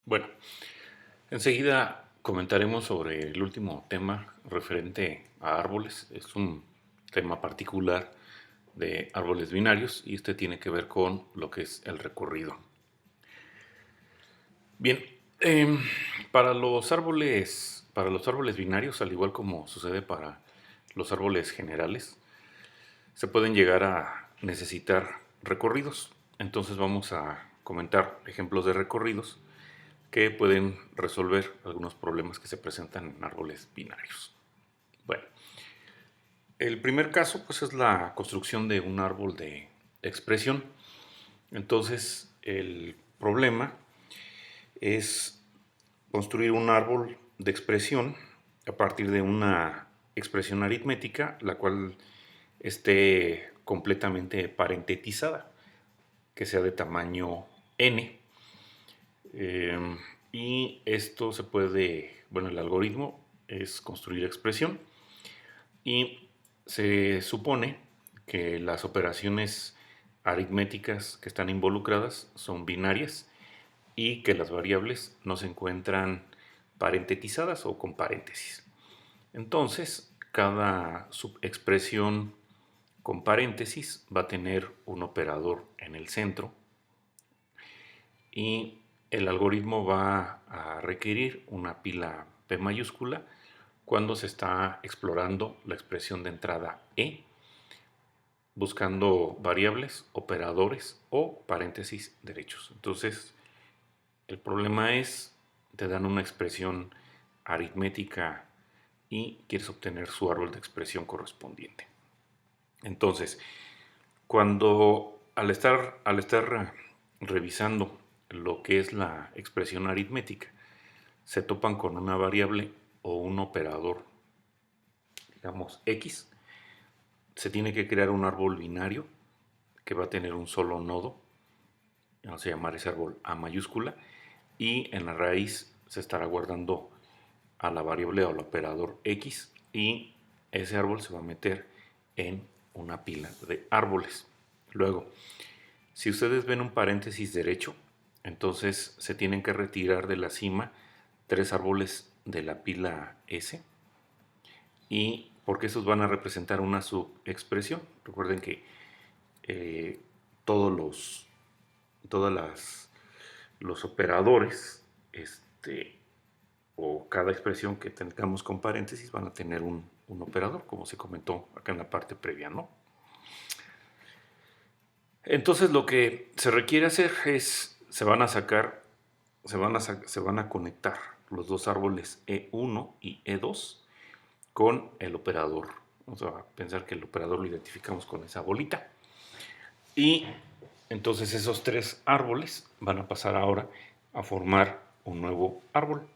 Bueno, enseguida comentaremos sobre el último tema referente a árboles. Es un tema particular de árboles binarios y este tiene que ver con lo que es el recorrido. Bien, em, para los árboles binarios, al igual como sucede para los árboles generales, se pueden llegar a necesitar recorridos. Entonces vamos a comentar ejemplos de recorridos que pueden resolver algunos problemas que se presentan en árboles binarios. Bueno, el primer caso pues es la construcción de un árbol de expresión. Entonces, el problema es construir un árbol de expresión a partir de una expresión aritmética, la cual esté completamente parentetizada, que sea de tamaño n. Eh, y esto se puede, bueno, el algoritmo es construir expresión y se supone que las operaciones aritméticas que están involucradas son binarias y que las variables no se encuentran parentetizadas o con paréntesis. Entonces, cada subexpresión con paréntesis va a tener un operador en el centro y el algoritmo va a requerir una pila P mayúscula cuando se está explorando la expresión de entrada E, buscando variables, operadores o paréntesis derechos. Entonces, el problema es, te dan una expresión aritmética y quieres obtener su árbol de expresión correspondiente. Entonces, cuando al estar revisando lo que es la expresión aritmética, se topan con una variable o un operador, digamos X, se tiene que crear un árbol binario que va a tener un solo nodo, vamos a llamar ese árbol A mayúscula, y en la raíz se estará guardando a la variable o al operador X y ese árbol se va a meter en una pila de árboles. Luego, si ustedes ven un paréntesis derecho, entonces se tienen que retirar de la cima tres árboles de la pila S y porque esos van a representar una subexpresión. Recuerden que eh, todos los, todas los operadores o cada expresión que tengamos con paréntesis van a tener un operador, como se comentó acá en la parte previa, ¿no? Entonces lo que se requiere hacer es, se van a conectar los dos árboles E1 y E2 con el operador. Vamos a pensar que el operador lo identificamos con esa bolita. Y entonces esos tres árboles van a pasar ahora a formar un nuevo árbol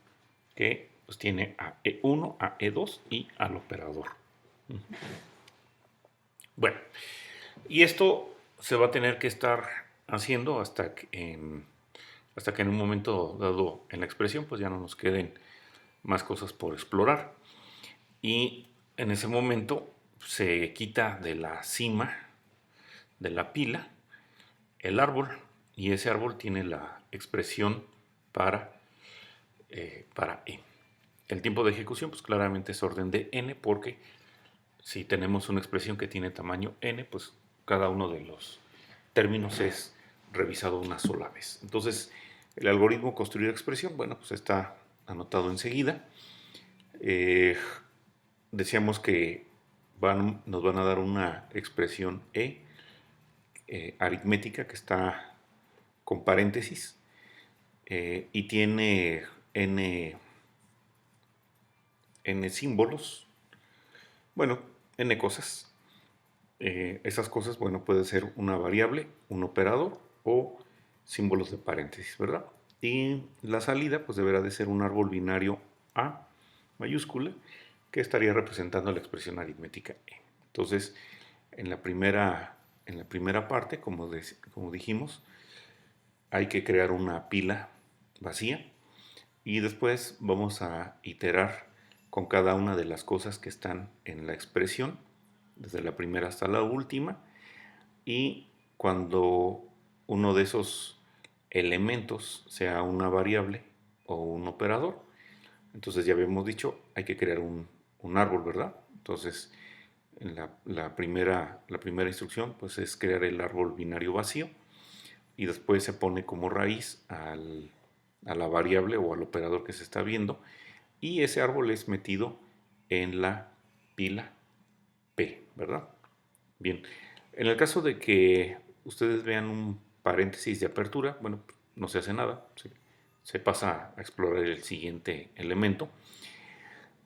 que pues, tiene a E1, a E2 y al operador. Bueno, y esto se va a tener que estar haciendo hasta que en un momento dado en la expresión pues ya no nos queden más cosas por explorar. Y en ese momento se quita de la cima de la pila el árbol y ese árbol tiene la expresión para, para E. El tiempo de ejecución pues claramente es orden de n porque si tenemos una expresión que tiene tamaño n, pues cada uno de los términos es revisado una sola vez. Entonces, el algoritmo construir expresión, bueno, pues está anotado enseguida. Eh, Decíamos que nos van a dar una expresión aritmética que está con paréntesis y tiene n símbolos, bueno, n cosas. Esas cosas, bueno, puede ser una variable, un operador o símbolos de paréntesis, ¿verdad? Y la salida, pues deberá de ser un árbol binario A mayúscula que estaría representando la expresión aritmética E. Entonces, en la primera parte, como dijimos, hay que crear una pila vacía y después vamos a iterar con cada una de las cosas que están en la expresión, desde la primera hasta la última, y cuando uno de esos elementos sea una variable, o un operador. Entonces ya habíamos dicho, hay que crear un árbol, ¿verdad? Entonces la primera instrucción pues es crear el árbol binario vacío y después se pone como raíz a la variable o al operador que se está viendo y ese árbol es metido en la pila P, ¿verdad? Bien, en el caso de que ustedes vean un paréntesis de apertura, bueno, no se hace nada, se pasa a explorar el siguiente elemento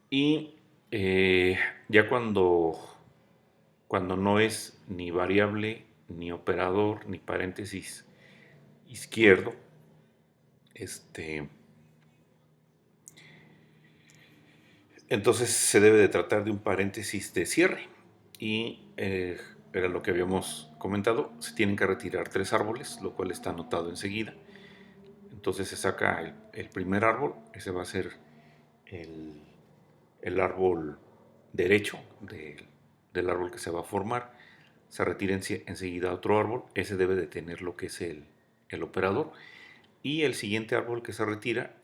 y ya cuando no es ni variable, ni operador, ni paréntesis izquierdo, este, entonces se debe de tratar de un paréntesis de cierre. Y era lo que habíamos comentado, se tienen que retirar 3 árboles, lo cual está anotado enseguida. Entonces se saca el primer árbol, ese va a ser el, el árbol derecho del árbol que se va a formar. Se retira enseguida otro árbol, ese debe de tener lo que es el operador. Y el siguiente árbol que se retira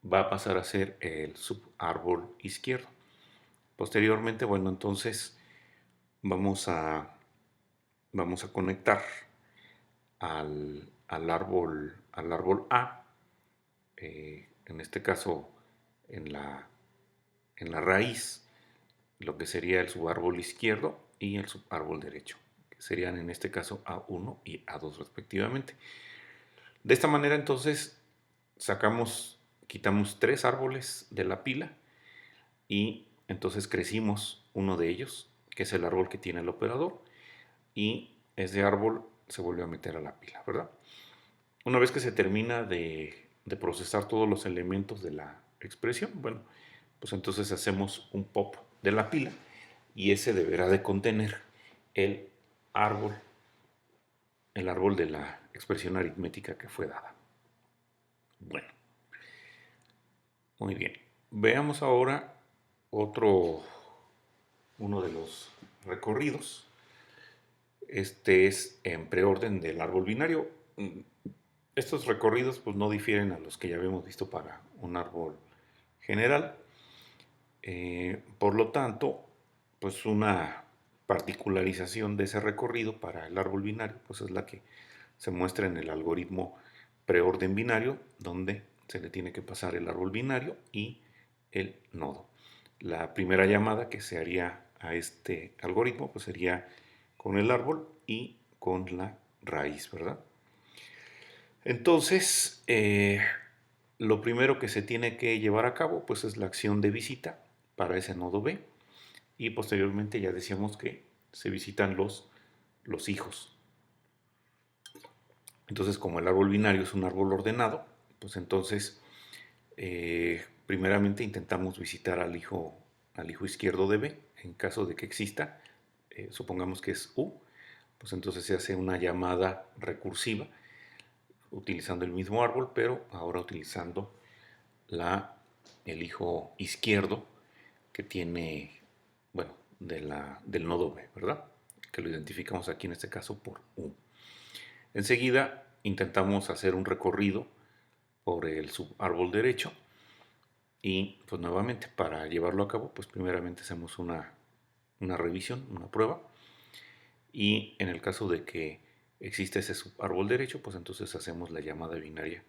va a pasar a ser el subárbol izquierdo. Posteriormente, bueno, entonces vamos a, vamos a conectar al árbol A, en este caso en en la raíz, lo que sería el subárbol izquierdo y el subárbol derecho, que serían en este caso A1 y A2 respectivamente. De esta manera entonces quitamos 3 árboles de la pila y entonces crecimos uno de ellos, que es el árbol que tiene el operador, y ese árbol se vuelve a meter a la pila, ¿verdad? Una vez que se termina de procesar todos los elementos de la expresión, bueno, pues entonces hacemos un pop de la pila y ese deberá de contener el árbol, el árbol de la expresión aritmética que fue dada. Bueno, muy bien. Veamos ahora otro, uno de los recorridos. Este es en preorden del árbol binario. Estos recorridos pues no difieren a los que ya habíamos visto para un árbol general. Por lo tanto, pues una particularización de ese recorrido para el árbol binario pues es la que se muestra en el algoritmo preorden binario, donde se le tiene que pasar el árbol binario y el nodo. La primera llamada que se haría a este algoritmo pues sería con el árbol y con la raíz, ¿verdad? Entonces, lo primero que se tiene que llevar a cabo pues es la acción de visita para ese nodo B y posteriormente ya decíamos que se visitan los hijos. Entonces, como el árbol binario es un árbol ordenado, pues entonces primeramente intentamos visitar al hijo izquierdo de B. En caso de que exista, supongamos que es U, pues entonces se hace una llamada recursiva utilizando el mismo árbol, pero ahora utilizando el hijo izquierdo que tiene, bueno, del nodo B, ¿verdad? Que lo identificamos aquí en este caso por U. Enseguida intentamos hacer un recorrido por el subárbol derecho y pues nuevamente para llevarlo a cabo pues primeramente hacemos una revisión, una prueba y en el caso de que existe ese subárbol derecho pues entonces hacemos la llamada binaria,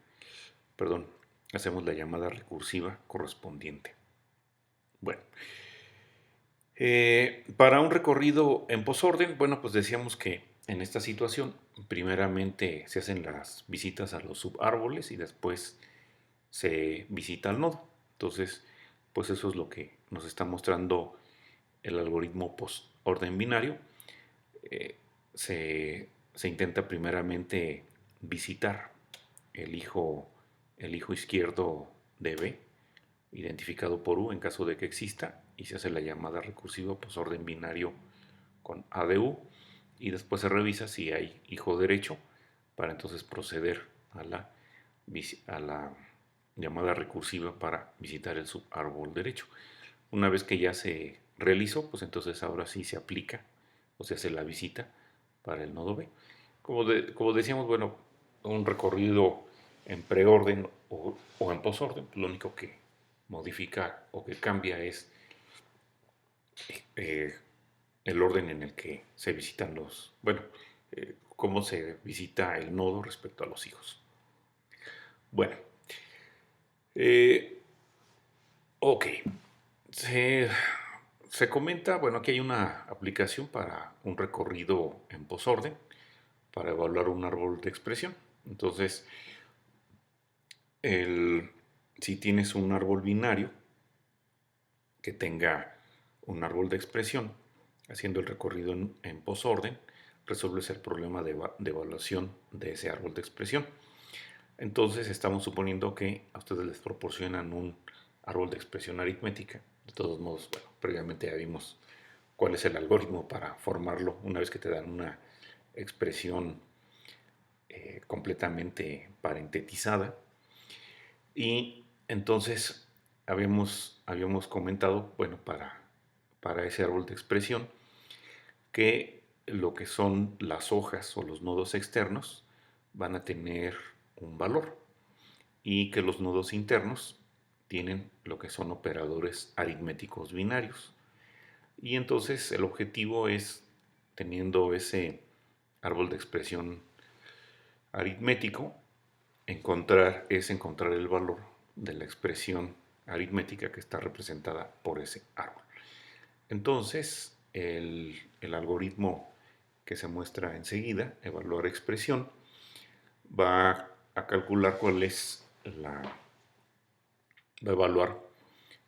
perdón, hacemos la llamada recursiva correspondiente. Bueno, para un recorrido en posorden, bueno, pues decíamos que en esta situación, primeramente se hacen las visitas a los subárboles y después se visita al nodo. Entonces, pues eso es lo que nos está mostrando el algoritmo postorden binario. Eh, se intenta primeramente visitar el hijo, el hijo izquierdo de B, identificado por U en caso de que exista, y se hace la llamada recursiva orden binario con ADU y después se revisa si hay hijo derecho para entonces proceder a la llamada recursiva para visitar el subárbol derecho. Una vez que ya se realizó, pues entonces ahora sí se aplica o se hace la visita para el nodo B. Como decíamos, bueno, un recorrido en preorden o en posorden, lo único que modifica o que cambia es eh, el orden en el que se visitan cómo se visita el nodo respecto a los hijos. Bueno, eh, ok, se, se comenta, bueno, aquí hay una aplicación para un recorrido en posorden para evaluar un árbol de expresión. Entonces, el, si tienes un árbol binario que tenga un árbol de expresión, haciendo el recorrido en posorden, resuelves el problema de evaluación de ese árbol de expresión. Entonces estamos suponiendo que a ustedes les proporcionan un árbol de expresión aritmética. De todos modos, bueno, previamente ya vimos cuál es el algoritmo para formarlo una vez que te dan una expresión completamente parentetizada. Y entonces habíamos comentado, bueno, para ese árbol de expresión, que lo que son las hojas o los nodos externos van a tener un valor y que los nodos internos tienen lo que son operadores aritméticos binarios. Y entonces el objetivo es, teniendo ese árbol de expresión aritmético, encontrar el valor de la expresión aritmética que está representada por ese árbol. Entonces, el algoritmo que se muestra enseguida, evaluar expresión, va a calcular cuál es va a evaluar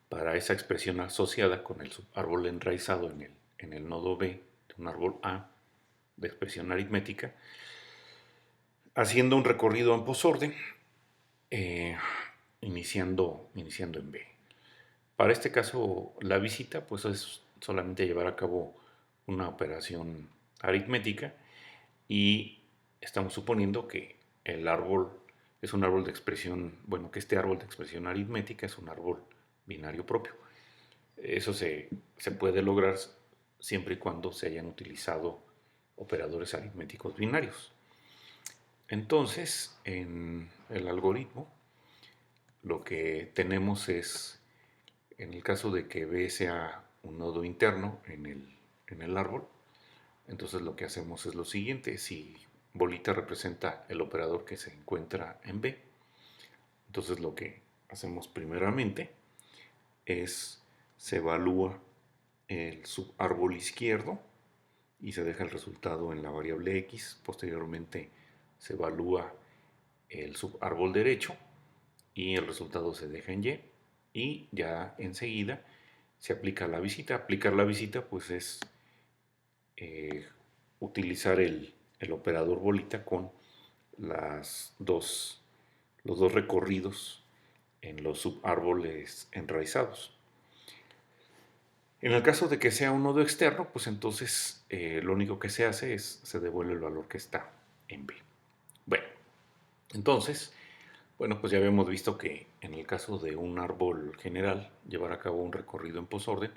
para esa expresión asociada con el subárbol enraizado en el nodo B de un árbol A de expresión aritmética, haciendo un recorrido en posorden, eh, iniciando en B. Para este caso, la visita pues es solamente llevar a cabo una operación aritmética y estamos suponiendo que el árbol es un árbol de expresión, bueno, que este árbol de expresión aritmética es un árbol binario propio. Eso se puede lograr siempre y cuando se hayan utilizado operadores aritméticos binarios. Entonces, en el algoritmo, lo que tenemos es, en el caso de que B sea un nodo interno en el árbol, entonces lo que hacemos es lo siguiente: si bolita representa el operador que se encuentra en B, entonces lo que hacemos primeramente es se evalúa el subárbol izquierdo y se deja el resultado en la variable X. Posteriormente se evalúa el subárbol derecho y el resultado se deja en Y. Y ya enseguida se aplica la visita. Aplicar la visita pues es eh, utilizar el operador bolita con los dos recorridos en los subárboles enraizados. En el caso de que sea un nodo externo, pues entonces lo único que se hace es se devuelve el valor que está en B. Bueno, entonces, bueno, pues ya habíamos visto que en el caso de un árbol general, llevar a cabo un recorrido en posorden,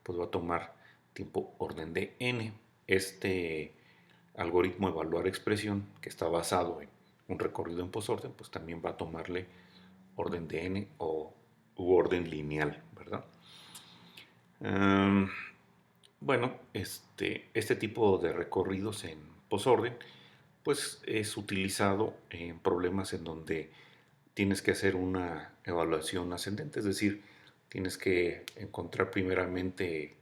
pues va a tomar tiempo orden de n. Este algoritmo evaluar expresión, que está basado en un recorrido en posorden, pues también va a tomarle orden de n u orden lineal, ¿verdad? Um, bueno, este tipo de recorridos en posorden, pues es utilizado en problemas en donde tienes que hacer una evaluación ascendente, es decir, tienes que encontrar primeramente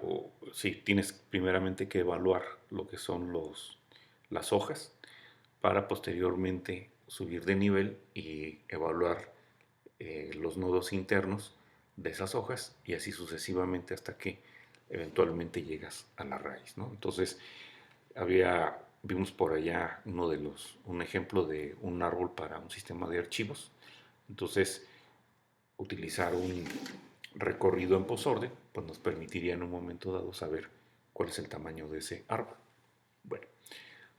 o sí, tienes primeramente que evaluar lo que son las hojas para posteriormente subir de nivel y evaluar los nodos internos de esas hojas y así sucesivamente hasta que eventualmente llegas a la raíz, ¿no? Entonces, vimos por allá un ejemplo de un árbol para un sistema de archivos. Entonces, utilizar un recorrido en posorden, pues nos permitiría en un momento dado saber cuál es el tamaño de ese árbol. Bueno,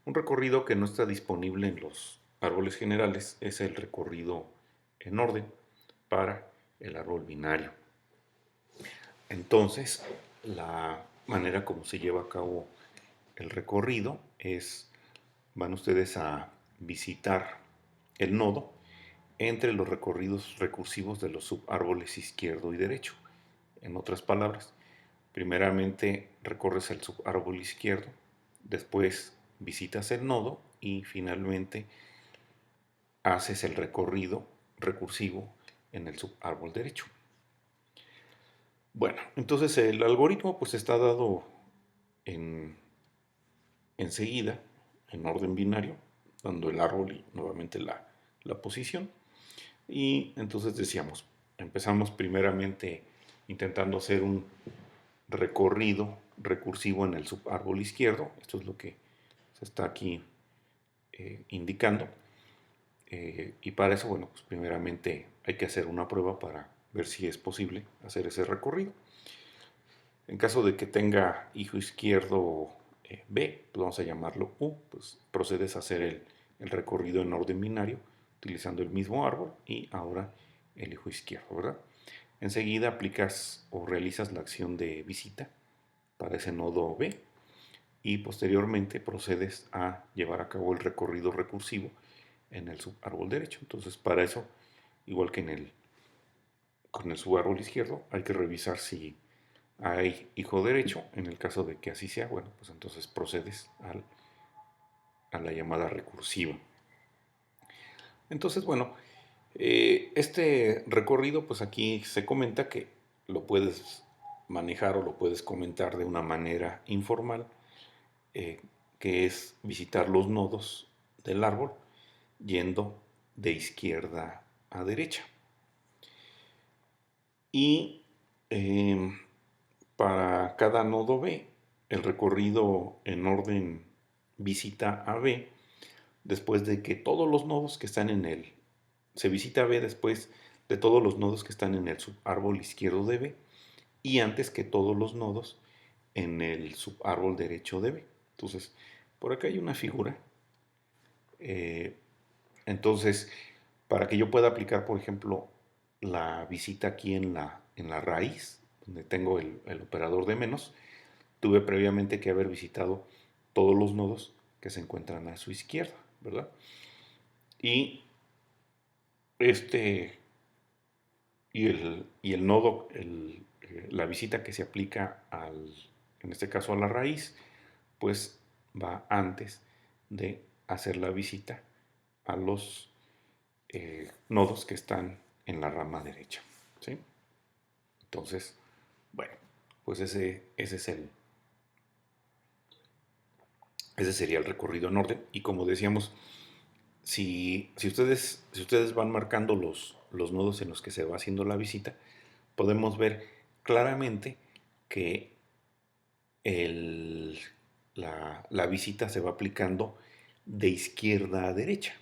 un recorrido que no está disponible en los árboles generales es el recorrido en orden para el árbol binario. Entonces, la manera como se lleva a cabo el recorrido es, van ustedes a visitar el nodo entre los recorridos recursivos de los subárboles izquierdo y derecho. En otras palabras, primeramente recorres el subárbol izquierdo, después visitas el nodo y finalmente haces el recorrido recursivo en el subárbol derecho. Bueno, entonces el algoritmo pues está dado en, enseguida en orden binario, dando el árbol y nuevamente la posición. Y entonces decíamos, empezamos primeramente intentando hacer un recorrido recursivo en el subárbol izquierdo. Esto es lo que se está aquí indicando. Y para eso, bueno, pues primeramente hay que hacer una prueba para ver si es posible hacer ese recorrido. En caso de que tenga hijo izquierdo B, pues vamos a llamarlo U, pues procedes a hacer el recorrido en orden binario utilizando el mismo árbol y ahora el hijo izquierdo, ¿verdad? Enseguida aplicas o realizas la acción de visita para ese nodo B y posteriormente procedes a llevar a cabo el recorrido recursivo en el subárbol derecho. Entonces, para eso, igual que con el subárbol izquierdo, hay que revisar si hay hijo derecho. En el caso de que así sea, bueno, pues entonces procedes a la llamada recursiva. Entonces, bueno, este recorrido, pues aquí se comenta que lo puedes manejar o lo puedes comentar de una manera informal, eh, que es visitar los nodos del árbol yendo de izquierda a derecha. Y para cada nodo B, el recorrido en orden visita a B, después de que todos los nodos que están en él, se visita a B después de todos los nodos que están en el subárbol izquierdo de B y antes que todos los nodos en el subárbol derecho de B. Entonces, por acá hay una figura. Eh, entonces, para que yo pueda aplicar, por ejemplo, la visita aquí en la raíz, donde tengo el operador de menos, tuve previamente que haber visitado todos los nodos que se encuentran a su izquierda, ¿verdad? Y este y el nodo, la visita que se aplica en este caso a la raíz, pues va antes de hacer la visita a los nodos que están en la rama derecha, ¿sí? Entonces, bueno, pues ese sería el recorrido en orden. Y como decíamos, si ustedes van marcando los nodos en los que se va haciendo la visita, podemos ver claramente que el- la visita se va aplicando de izquierda a derecha.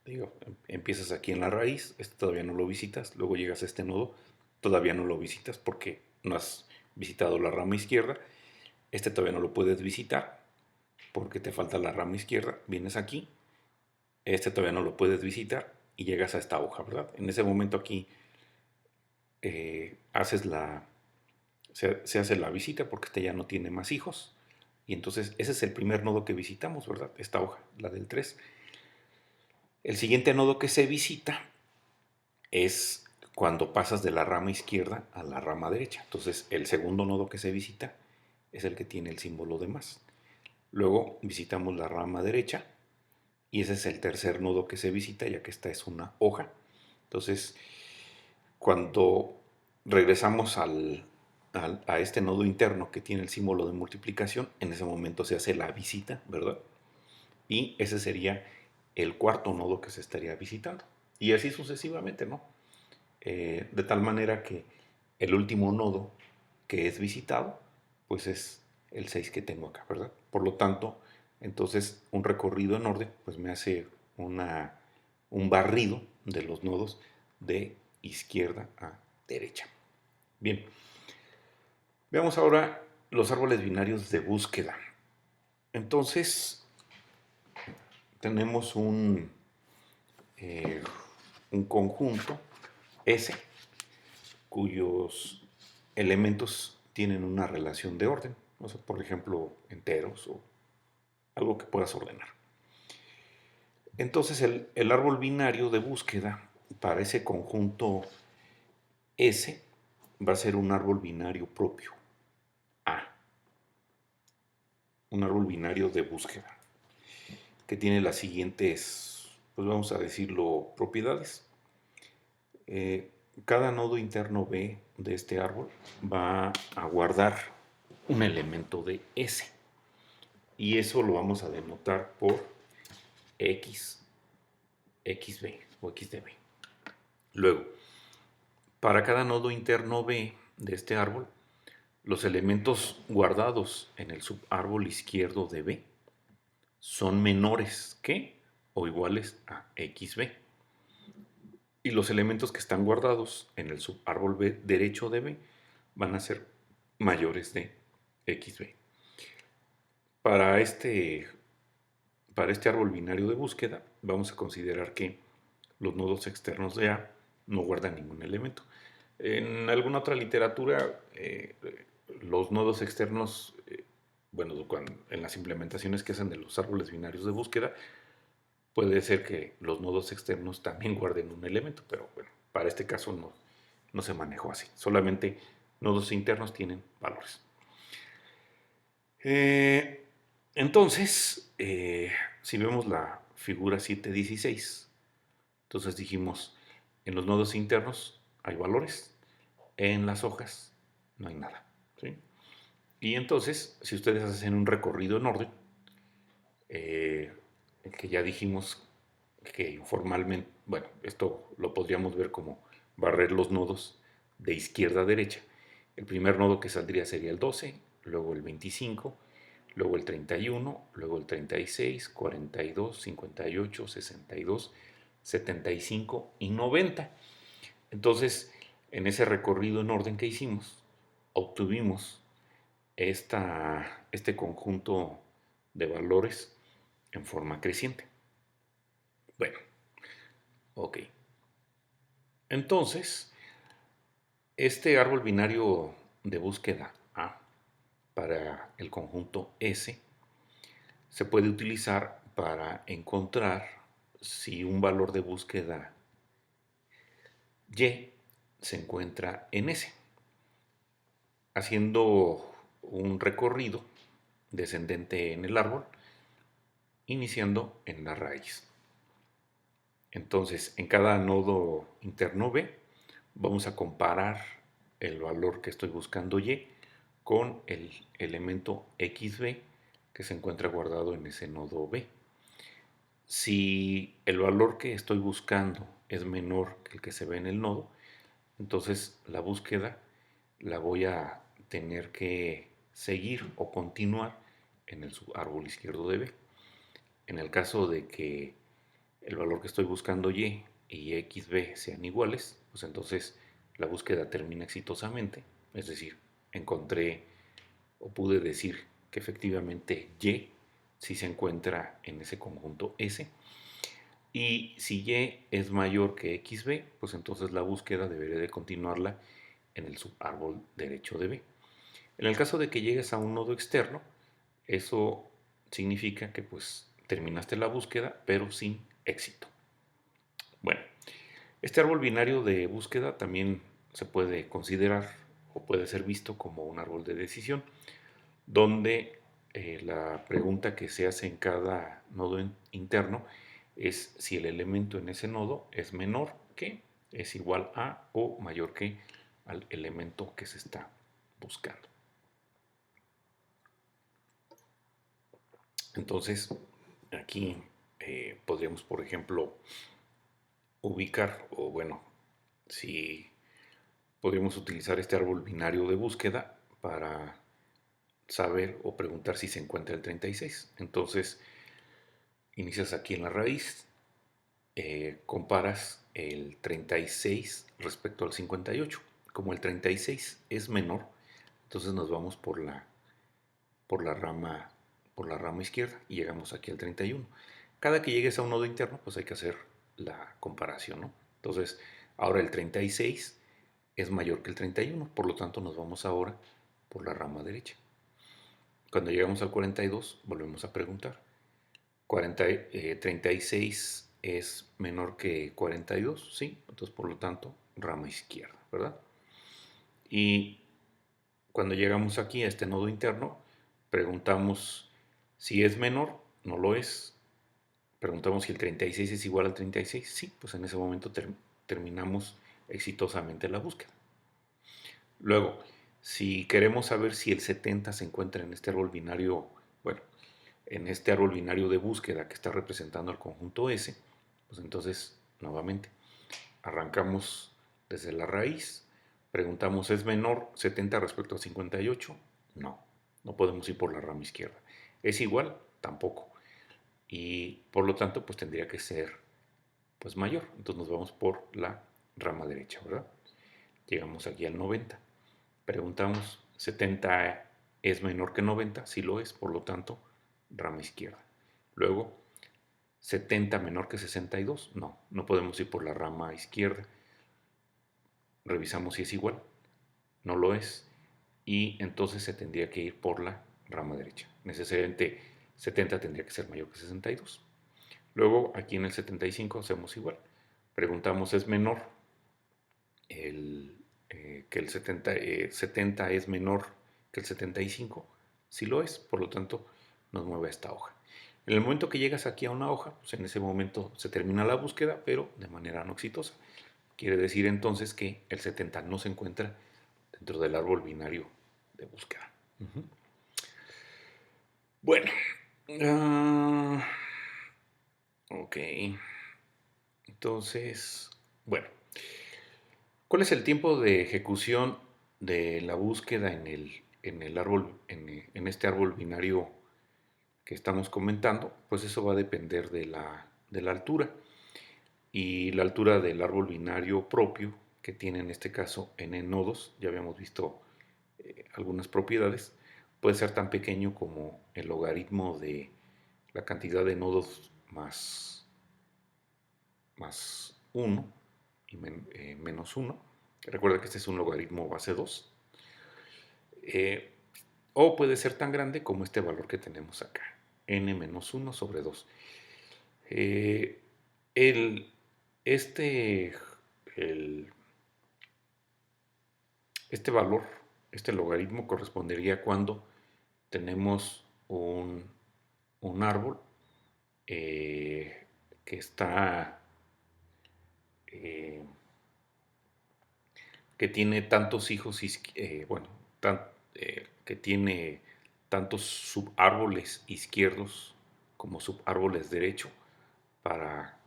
Digo, empiezas aquí en la raíz, este todavía no lo visitas, luego llegas a este nodo, todavía no lo visitas porque no has visitado la rama izquierda, este todavía no lo puedes visitar porque te falta la rama izquierda, vienes aquí, este todavía no lo puedes visitar y llegas a esta hoja, ¿verdad? En ese momento aquí haces se hace la visita porque este ya no tiene más hijos. Y entonces ese es el primer nodo que visitamos, ¿verdad? Esta hoja, la del 3. El siguiente nodo que se visita es cuando pasas de la rama izquierda a la rama derecha. Entonces el segundo nodo que se visita es el que tiene el símbolo de más. Luego visitamos la rama derecha y ese es el tercer nodo que se visita, ya que esta es una hoja. Entonces, cuando regresamos a este nodo interno que tiene el símbolo de multiplicación, en ese momento se hace la visita, ¿verdad? Y ese sería el cuarto nodo que se estaría visitando. Y así sucesivamente, ¿no? De tal manera que el último nodo que es visitado, pues es el 6 que tengo acá, ¿verdad? Por lo tanto, entonces un recorrido en orden, pues me hace un barrido de los nodos de izquierda a derecha. Bien, veamos ahora los árboles binarios de búsqueda. Entonces, tenemos eh, un conjunto S cuyos elementos tienen una relación de orden, o sea, por ejemplo, enteros o algo que puedas ordenar. Entonces el árbol binario de búsqueda para ese conjunto S va a ser un árbol binario propio A, un árbol binario de búsqueda que tiene las siguientes, pues vamos a decirlo, propiedades. Eh, Cada nodo interno B de este árbol va a guardar un elemento de S y eso lo vamos a denotar por X, XB o XDB. Luego, para cada nodo interno B de este árbol, los elementos guardados en el subárbol izquierdo de B son menores que o iguales a XB. Y los elementos que están guardados en el subárbol B derecho de B van a ser mayores de XB. Para este, para este árbol binario de búsqueda, vamos a considerar que los nodos externos de A no guardan ningún elemento. En alguna otra literatura, los nodos externos, bueno, en las implementaciones que hacen de los árboles binarios de búsqueda, puede ser que los nodos externos también guarden un elemento, pero bueno, para este caso no se manejó así. Solamente nodos internos tienen valores. Entonces, si vemos la figura 7.16, entonces dijimos, en los nodos internos hay valores, en las hojas no hay nada. ¿Sí? Y entonces, si ustedes hacen un recorrido en orden, eh, que ya dijimos que informalmente, bueno, esto lo podríamos ver como barrer los nodos de izquierda a derecha. El primer nodo que saldría sería el 12, luego el 25, luego el 31, luego el 36, 42, 58, 62, 75 y 90. Entonces, en ese recorrido en orden que hicimos, obtuvimos este conjunto de valores en forma creciente. Bueno, ok. Entonces, este árbol binario de búsqueda A para el conjunto S se puede utilizar para encontrar si un valor de búsqueda Y se encuentra en S, haciendo un recorrido descendente en el árbol, iniciando en la raíz. Entonces, en cada nodo interno B, vamos a comparar el valor que estoy buscando Y con el elemento XB que se encuentra guardado en ese nodo B. Si el valor que estoy buscando es menor que el que se ve en el nodo, entonces la búsqueda la voy a tener que seguir o continuar en el subárbol izquierdo de B. En el caso de que el valor que estoy buscando y XB sean iguales, pues entonces la búsqueda termina exitosamente, es decir, encontré o pude decir que efectivamente Y sí se encuentra en ese conjunto S, y si Y es mayor que XB, pues entonces la búsqueda debería de continuarla en el subárbol derecho de B. En el caso de que llegues a un nodo externo, eso significa que pues terminaste la búsqueda, pero sin éxito. Bueno, este árbol binario de búsqueda también se puede considerar o puede ser visto como un árbol de decisión, donde la pregunta que se hace en cada nodo interno es si el elemento en ese nodo es menor que, es igual a o mayor que al elemento que se está buscando. Entonces, aquí podríamos, por ejemplo, ubicar, o bueno, si podríamos utilizar este árbol binario de búsqueda para saber o preguntar si se encuentra el 36. Entonces, inicias aquí en la raíz, comparas el 36 respecto al 58. Como el 36 es menor, entonces nos vamos por la rama, por la rama izquierda y llegamos aquí al 31. Cada que llegues a un nodo interno, pues hay que hacer la comparación, ¿no? Entonces, ahora el 36 es mayor que el 31, por lo tanto nos vamos ahora por la rama derecha. Cuando llegamos al 42, volvemos a preguntar. 36 es menor que 42, ¿sí? Entonces, por lo tanto, rama izquierda, ¿verdad? Y cuando llegamos aquí a este nodo interno, preguntamos si es menor, no lo es. Preguntamos si el 36 es igual al 36, sí, pues en ese momento terminamos exitosamente la búsqueda. Luego, si queremos saber si el 70 se encuentra en este árbol binario, bueno, en este árbol binario de búsqueda que está representando el conjunto S, pues entonces, nuevamente, arrancamos desde la raíz, preguntamos, ¿es menor 70 respecto a 58? No, no podemos ir por la rama izquierda. ¿Es igual? Tampoco. Y por lo tanto, pues tendría que ser pues mayor. Entonces nos vamos por la rama derecha, ¿verdad? Llegamos aquí al 90. Preguntamos, ¿70 es menor que 90? Sí lo es, por lo tanto, rama izquierda. Luego, ¿70 menor que 62? No, no podemos ir por la rama izquierda. Revisamos si es igual. No lo es. Y entonces se tendría que ir por la rama derecha. Necesariamente 70 tendría que ser mayor que 62. Luego, aquí en el 75 hacemos igual. Preguntamos, ¿es menor que el 70 es menor que el 75? Sí lo es, por lo tanto, nos mueve a esta hoja. En el momento que llegas aquí a una hoja, pues en ese momento se termina la búsqueda, pero de manera no exitosa. Quiere decir entonces que el 70 no se encuentra dentro del árbol binario de búsqueda. Bueno, ah, ok. Entonces, bueno, ¿cuál es el tiempo de ejecución de la búsqueda en el árbol, en este árbol binario que estamos comentando? Pues eso va a depender de la altura y la altura del árbol binario propio, que tiene en este caso n nodos. Ya habíamos visto algunas propiedades. Puede ser tan pequeño como el logaritmo de la cantidad de nodos más 1 y menos 1. Recuerda que este es un logaritmo base 2. Eh, o puede ser tan grande como este valor que tenemos acá, n menos 1 sobre 2. Eh, el, este, el, este valor, este logaritmo correspondería cuando tenemos un árbol eh, que está eh, que tiene tantos hijos, bueno, que tiene tantos subárboles izquierdos como subárboles derecho para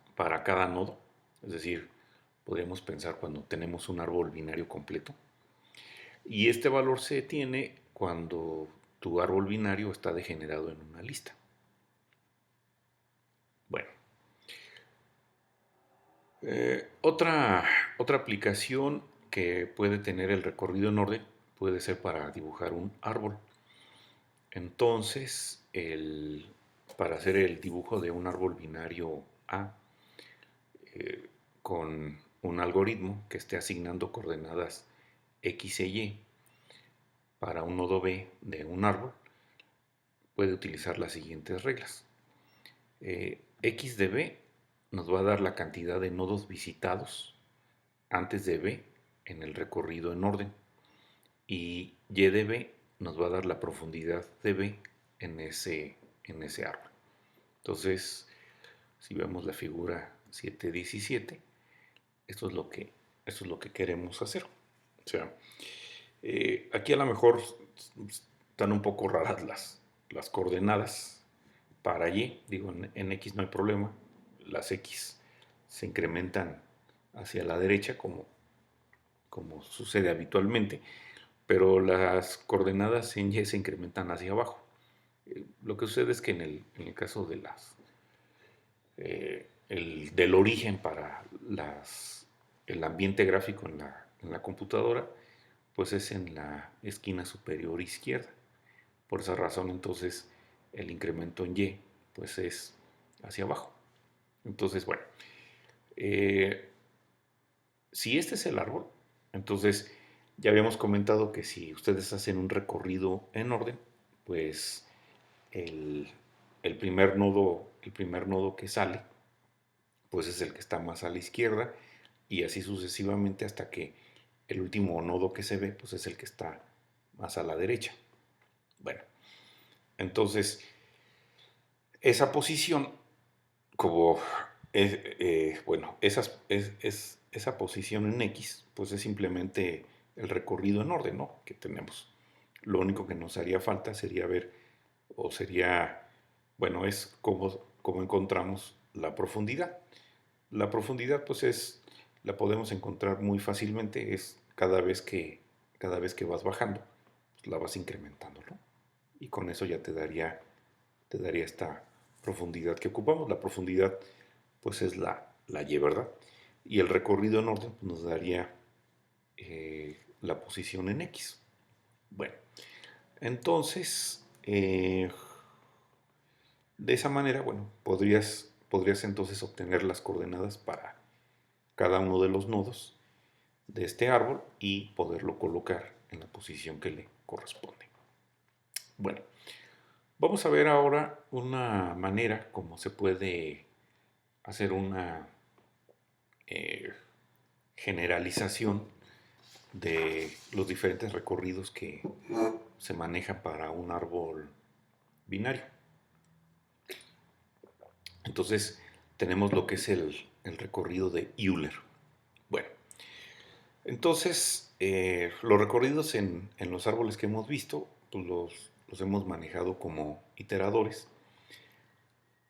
cada nodo. Es decir, podríamos pensar cuando tenemos un árbol binario completo. Y este valor se tiene cuando tu árbol binario está degenerado en una lista. Bueno, otra aplicación que puede tener el recorrido en orden puede ser para dibujar un árbol. Entonces, para hacer el dibujo de un árbol binario A con un algoritmo que esté asignando coordenadas X e Y para un nodo B de un árbol, puede utilizar las siguientes reglas. X de B nos va a dar la cantidad de nodos visitados antes de B en el recorrido en orden, y Y de B nos va a dar la profundidad de B en ese árbol. Entonces, si vemos la figura 7.17, esto es lo que queremos hacer. O sea, aquí a lo mejor están un poco raras las coordenadas para Y. Digo, en X no hay problema. Las X se incrementan hacia la derecha como sucede habitualmente, pero las coordenadas en Y se incrementan hacia abajo. Lo que sucede es que en el caso de del origen para el ambiente gráfico en la computadora, pues es en la esquina superior izquierda. Por esa razón, entonces, el incremento en Y, pues es hacia abajo. Entonces, bueno, eh, si este es el árbol, entonces ya habíamos comentado que si ustedes hacen un recorrido en orden, pues el, el primer nodo que sale, pues es el que está más a la izquierda y así sucesivamente hasta que el último nodo que se ve, pues es el que está más a la derecha. Bueno, entonces esa posición, como bueno, esa posición en X, pues es simplemente el recorrido en orden, ¿no? Que tenemos. Lo único que nos haría falta sería ver, o sería, bueno, es cómo encontramos la profundidad. La profundidad, pues la podemos encontrar muy fácilmente, es cada vez que vas bajando, pues la vas incrementando, ¿no? Y con eso ya te daría esta profundidad que ocupamos. La profundidad, pues es la Y, ¿verdad? Y el recorrido en orden pues, nos daría la posición en X. Bueno, entonces, de esa manera, bueno, podrías entonces obtener las coordenadas para cada uno de los nodos de este árbol y poderlo colocar en la posición que le corresponde. Bueno, vamos a ver ahora una manera como se puede hacer una eh, generalización de los diferentes recorridos que se manejan para un árbol binario. Entonces tenemos lo que es el recorrido de Euler. Bueno, entonces los recorridos en los árboles que hemos visto, pues los hemos manejado como iteradores.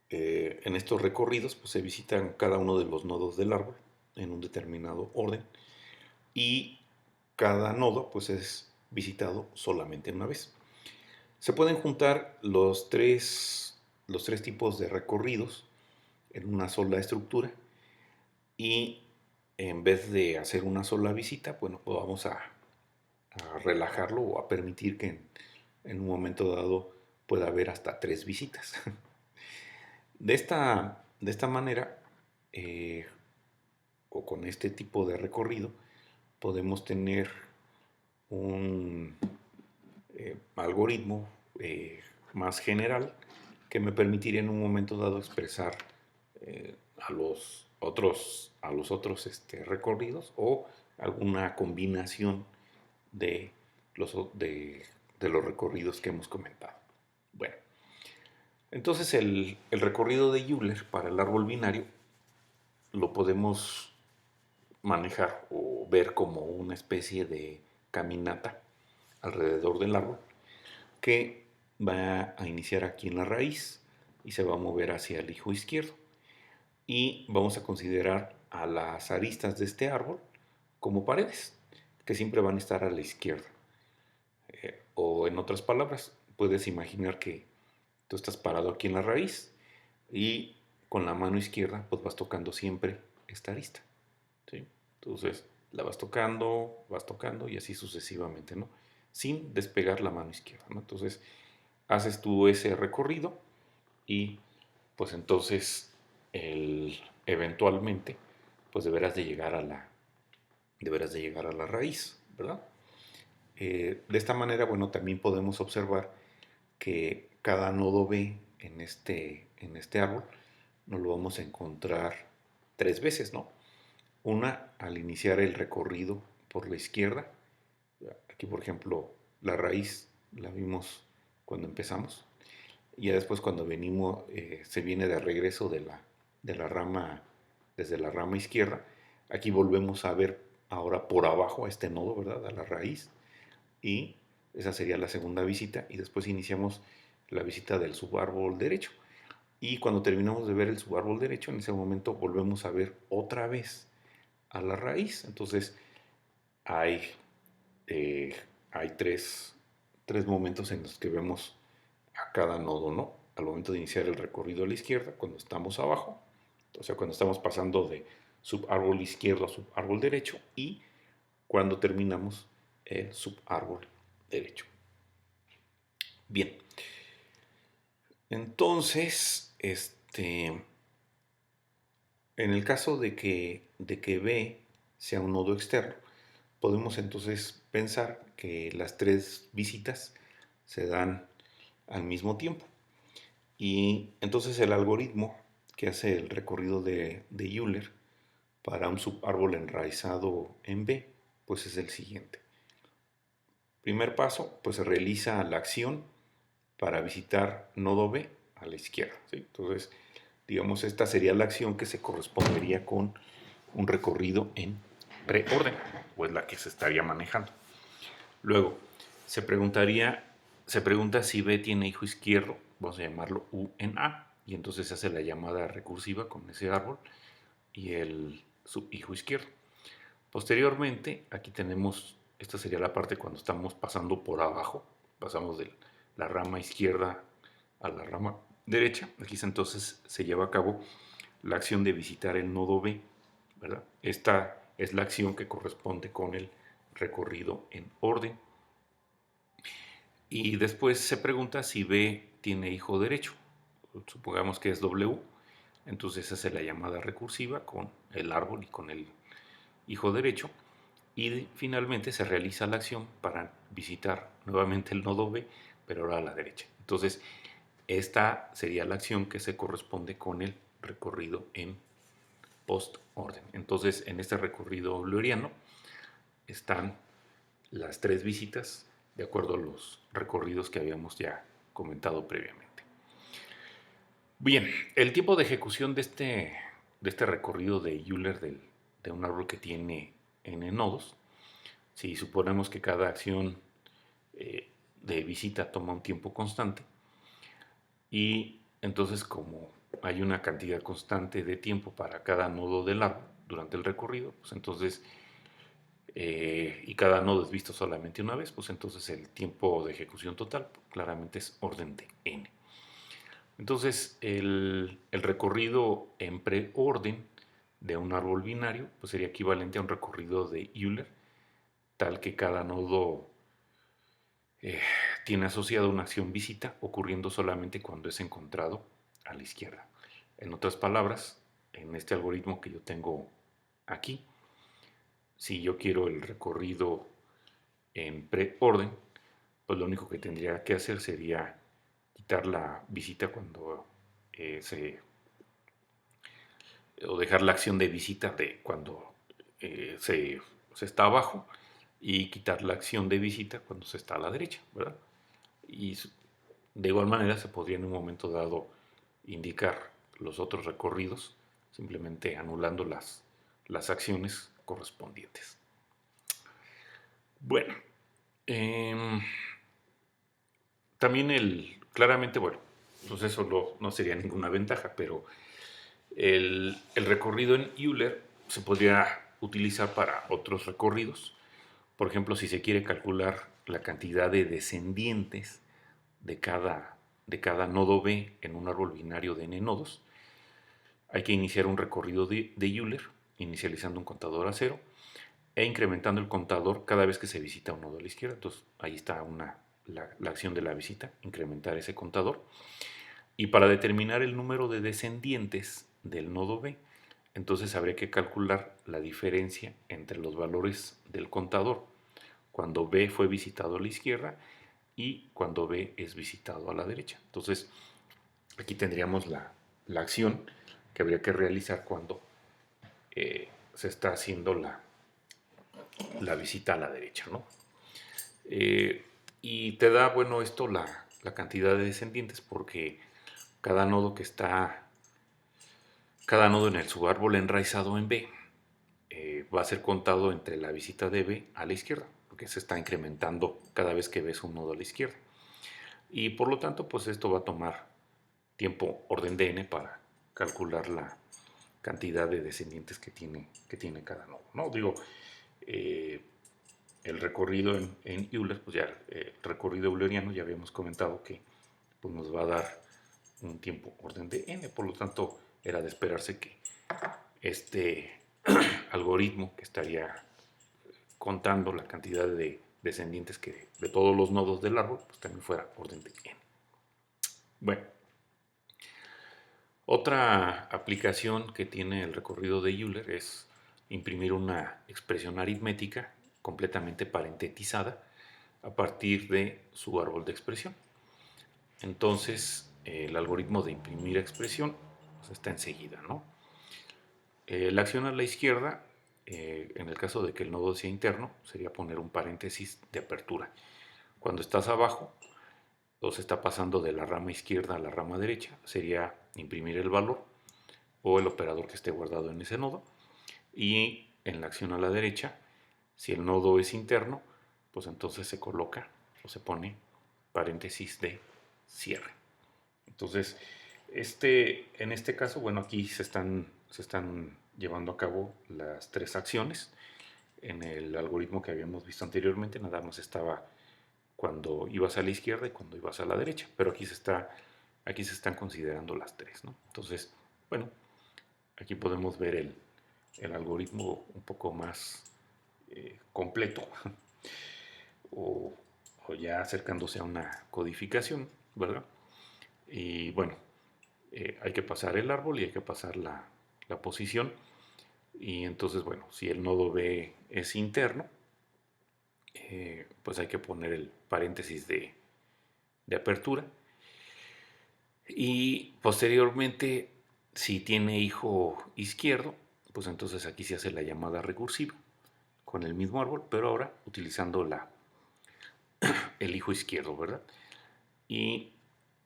En estos recorridos pues, se visitan cada uno de los nodos del árbol en un determinado orden y cada nodo pues, es visitado solamente una vez. Se pueden juntar los tres tipos de recorridos en una sola estructura y en vez de hacer una sola visita, bueno, pues vamos a relajarlo o a permitir que en un momento dado pueda haber hasta tres visitas. De esta manera, eh, o con este tipo de recorrido, podemos tener un algoritmo más general que me permitiría en un momento dado expresar a los otros recorridos o alguna combinación de de los recorridos que hemos comentado. Bueno, entonces el recorrido de Euler para el árbol binario lo podemos manejar o ver como una especie de caminata alrededor del árbol que va a iniciar aquí en la raíz y se va a mover hacia el hijo izquierdo. Y vamos a considerar a las aristas de este árbol como paredes, que siempre van a estar a la izquierda. O en otras palabras, puedes imaginar que tú estás parado aquí en la raíz y con la mano izquierda pues vas tocando siempre esta arista, ¿sí? Entonces la vas tocando y así sucesivamente, ¿no? Sin despegar la mano izquierda, ¿no? Entonces haces tú ese recorrido y pues entonces eventualmente pues deberás de llegar a la raíz, ¿verdad? De esta manera, bueno, también podemos observar que cada nodo B en este árbol nos lo vamos a encontrar tres veces, ¿no? Una al iniciar el recorrido por la izquierda. Aquí, por ejemplo, la raíz la vimos cuando empezamos. Y ya después cuando venimos, se viene de regreso de la rama, desde la rama izquierda. Aquí volvemos a ver ahora por abajo a este nodo, ¿verdad? A la raíz. Y esa sería la segunda visita. Y después iniciamos la visita del subárbol derecho. Y cuando terminamos de ver el subárbol derecho, en ese momento volvemos a ver otra vez a la raíz. Entonces hay, eh, hay tres momentos en los que vemos a cada nodo, ¿no? Al momento de iniciar el recorrido a la izquierda, cuando estamos abajo, o sea, cuando estamos pasando de subárbol izquierdo a subárbol derecho y cuando terminamos el subárbol derecho. Bien, entonces, en el caso de que B sea un nodo externo, podemos entonces pensar que las tres visitas se dan al mismo tiempo. Y entonces el algoritmo que hace el recorrido de Euler para un subárbol enraizado en B, pues es el siguiente. Primer paso, pues se realiza la acción para visitar nodo B a la izquierda, ¿sí? Entonces, digamos, esta sería la acción que se correspondería con un recorrido en preorden, o es la que se estaría manejando. Luego, se pregunta si B tiene hijo izquierdo, vamos a llamarlo U en A, y entonces se hace la llamada recursiva con ese árbol y el subhijo izquierdo. Posteriormente, aquí tenemos, esta sería la parte cuando estamos pasando por abajo, pasamos de la rama izquierda a la rama derecha. Aquí entonces se lleva a cabo la acción de visitar el nodo B, ¿verdad? Esta es la acción que corresponde con el recorrido en orden. Y después se pregunta si B tiene hijo derecho. Supongamos que es W, entonces hace la llamada recursiva con el árbol y con el hijo derecho. Y finalmente se realiza la acción para visitar nuevamente el nodo B, pero ahora a la derecha. Entonces, esta sería la acción que se corresponde con el recorrido en post-orden. Entonces, en este recorrido euleriano están las tres visitas de acuerdo a los recorridos que habíamos ya comentado previamente. Bien, el tiempo de ejecución de este recorrido de Euler de un árbol que tiene n nodos, si suponemos que cada acción de visita toma un tiempo constante, y entonces como hay una cantidad constante de tiempo para cada nodo del árbol durante el recorrido, pues entonces, y cada nodo es visto solamente una vez, pues entonces el tiempo de ejecución total claramente es orden de n. Entonces el recorrido en preorden de un árbol binario pues sería equivalente a un recorrido de Euler, tal que cada nodo eh, tiene asociada una acción visita ocurriendo solamente cuando es encontrado a la izquierda. En otras palabras, en este algoritmo que yo tengo aquí, si yo quiero el recorrido en preorden, pues lo único que tendría que hacer sería quitar la visita cuando o dejar la acción de visita de cuando se está abajo y quitar la acción de visita cuando se está a la derecha, ¿verdad? Y de igual manera se podría en un momento dado indicar los otros recorridos simplemente anulando las acciones correspondientes. Bueno, eh, también claramente, bueno, pues eso no sería ninguna ventaja, pero el recorrido en Euler se podría utilizar para otros recorridos. Por ejemplo, si se quiere calcular la cantidad de descendientes de cada nodo B en un árbol binario de n nodos, hay que iniciar un recorrido de Euler, inicializando un contador a cero e incrementando el contador cada vez que se visita un nodo a la izquierda. Entonces, ahí está la acción de la visita, incrementar ese contador. Y para determinar el número de descendientes del nodo B, entonces habría que calcular la diferencia entre los valores del contador cuando B fue visitado a la izquierda y cuando B es visitado a la derecha. Entonces, aquí tendríamos la acción que habría que realizar cuando se está haciendo la visita a la derecha, ¿no? Y te da, bueno, esto la cantidad de descendientes porque cada nodo cada nodo en el subárbol enraizado en B va a ser contado entre la visita de B a la izquierda, porque se está incrementando cada vez que ves un nodo a la izquierda. Y por lo tanto, pues esto va a tomar tiempo orden de n para calcular la cantidad de descendientes que tiene cada nodo, ¿no? Digo, eh, el recorrido en Euler, pues ya el recorrido euleriano ya habíamos comentado que pues nos va a dar un tiempo orden de n, por lo tanto era de esperarse que este algoritmo que estaría contando la cantidad de descendientes de todos los nodos del árbol, pues también fuera orden de n. Bueno, otra aplicación que tiene el recorrido de Euler es imprimir una expresión aritmética completamente parentetizada a partir de su árbol de expresión. Entonces, el algoritmo de imprimir expresión pues está enseguida, ¿no? La acción a la izquierda, en el caso de que el nodo sea interno, sería poner un paréntesis de apertura. Cuando estás abajo, o se está pasando de la rama izquierda a la rama derecha, sería imprimir el valor o el operador que esté guardado en ese nodo. Y en la acción a la derecha, si el nodo es interno, pues entonces se coloca o se pone paréntesis de cierre. Entonces, en este caso, bueno, aquí se están llevando a cabo las tres acciones. En el algoritmo que habíamos visto anteriormente, nada más estaba cuando ibas a la izquierda y cuando ibas a la derecha, pero aquí se están considerando las tres, ¿no? Entonces, bueno, aquí podemos ver el algoritmo un poco más completo o, o ya acercándose a una codificación, ¿verdad? Y bueno, hay que pasar el árbol y hay que pasar la posición. Y entonces, bueno, si el nodo B es interno, pues hay que poner el paréntesis de apertura. Y posteriormente, si tiene hijo izquierdo, pues entonces aquí se hace la llamada recursiva con el mismo árbol, pero ahora utilizando el hijo izquierdo, ¿verdad? Y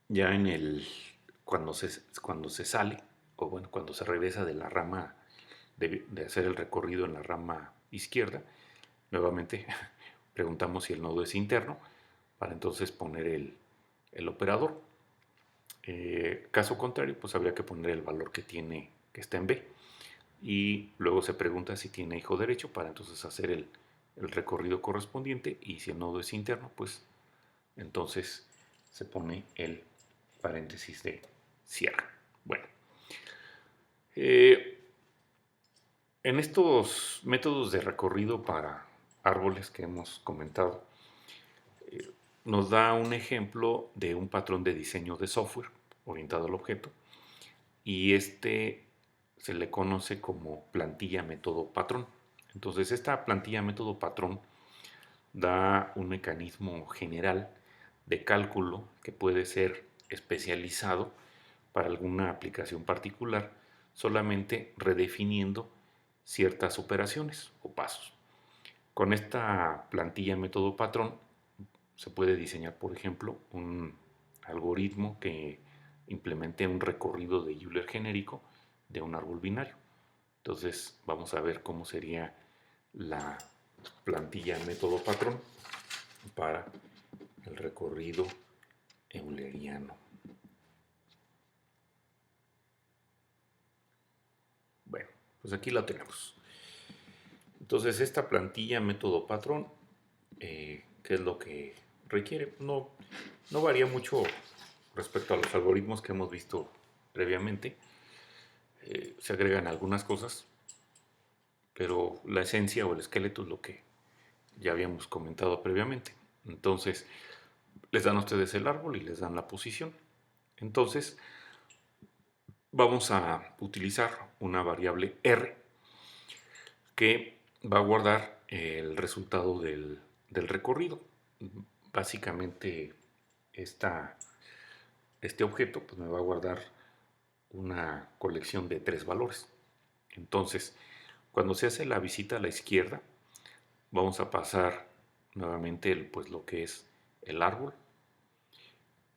ya cuando se sale, o bueno, cuando se regresa de la rama, de hacer el recorrido en la rama izquierda, nuevamente preguntamos si el nodo es interno, para entonces poner el operador. Caso contrario, pues habría que poner el valor que está en B. Y luego se pregunta si tiene hijo derecho para entonces hacer el recorrido correspondiente, y si el nodo es interno, pues entonces se pone el paréntesis de cierre. Bueno, eh, en estos métodos de recorrido para árboles que hemos comentado, nos da un ejemplo de un patrón de diseño de software orientado al objeto, y se le conoce como plantilla método patrón. Entonces, esta plantilla método patrón da un mecanismo general de cálculo que puede ser especializado para alguna aplicación particular, solamente redefiniendo ciertas operaciones o pasos. Con esta plantilla método patrón se puede diseñar, por ejemplo, un algoritmo que implemente un recorrido de Euler genérico de un árbol binario. Entonces vamos a ver cómo sería la plantilla método patrón para el recorrido euleriano. Bueno, pues aquí la tenemos. Entonces esta plantilla método patrón, ¿qué es lo que requiere? No varía mucho respecto a los algoritmos que hemos visto previamente. Se agregan algunas cosas, pero la esencia o el esqueleto es lo que ya habíamos comentado previamente. Entonces, les dan a ustedes el árbol y les dan la posición. Entonces, vamos a utilizar una variable R que va a guardar el resultado del recorrido. Básicamente, este objeto pues, me va a guardar una colección de tres valores. Entonces, cuando se hace la visita a la izquierda, vamos a pasar nuevamente pues, lo que es el árbol,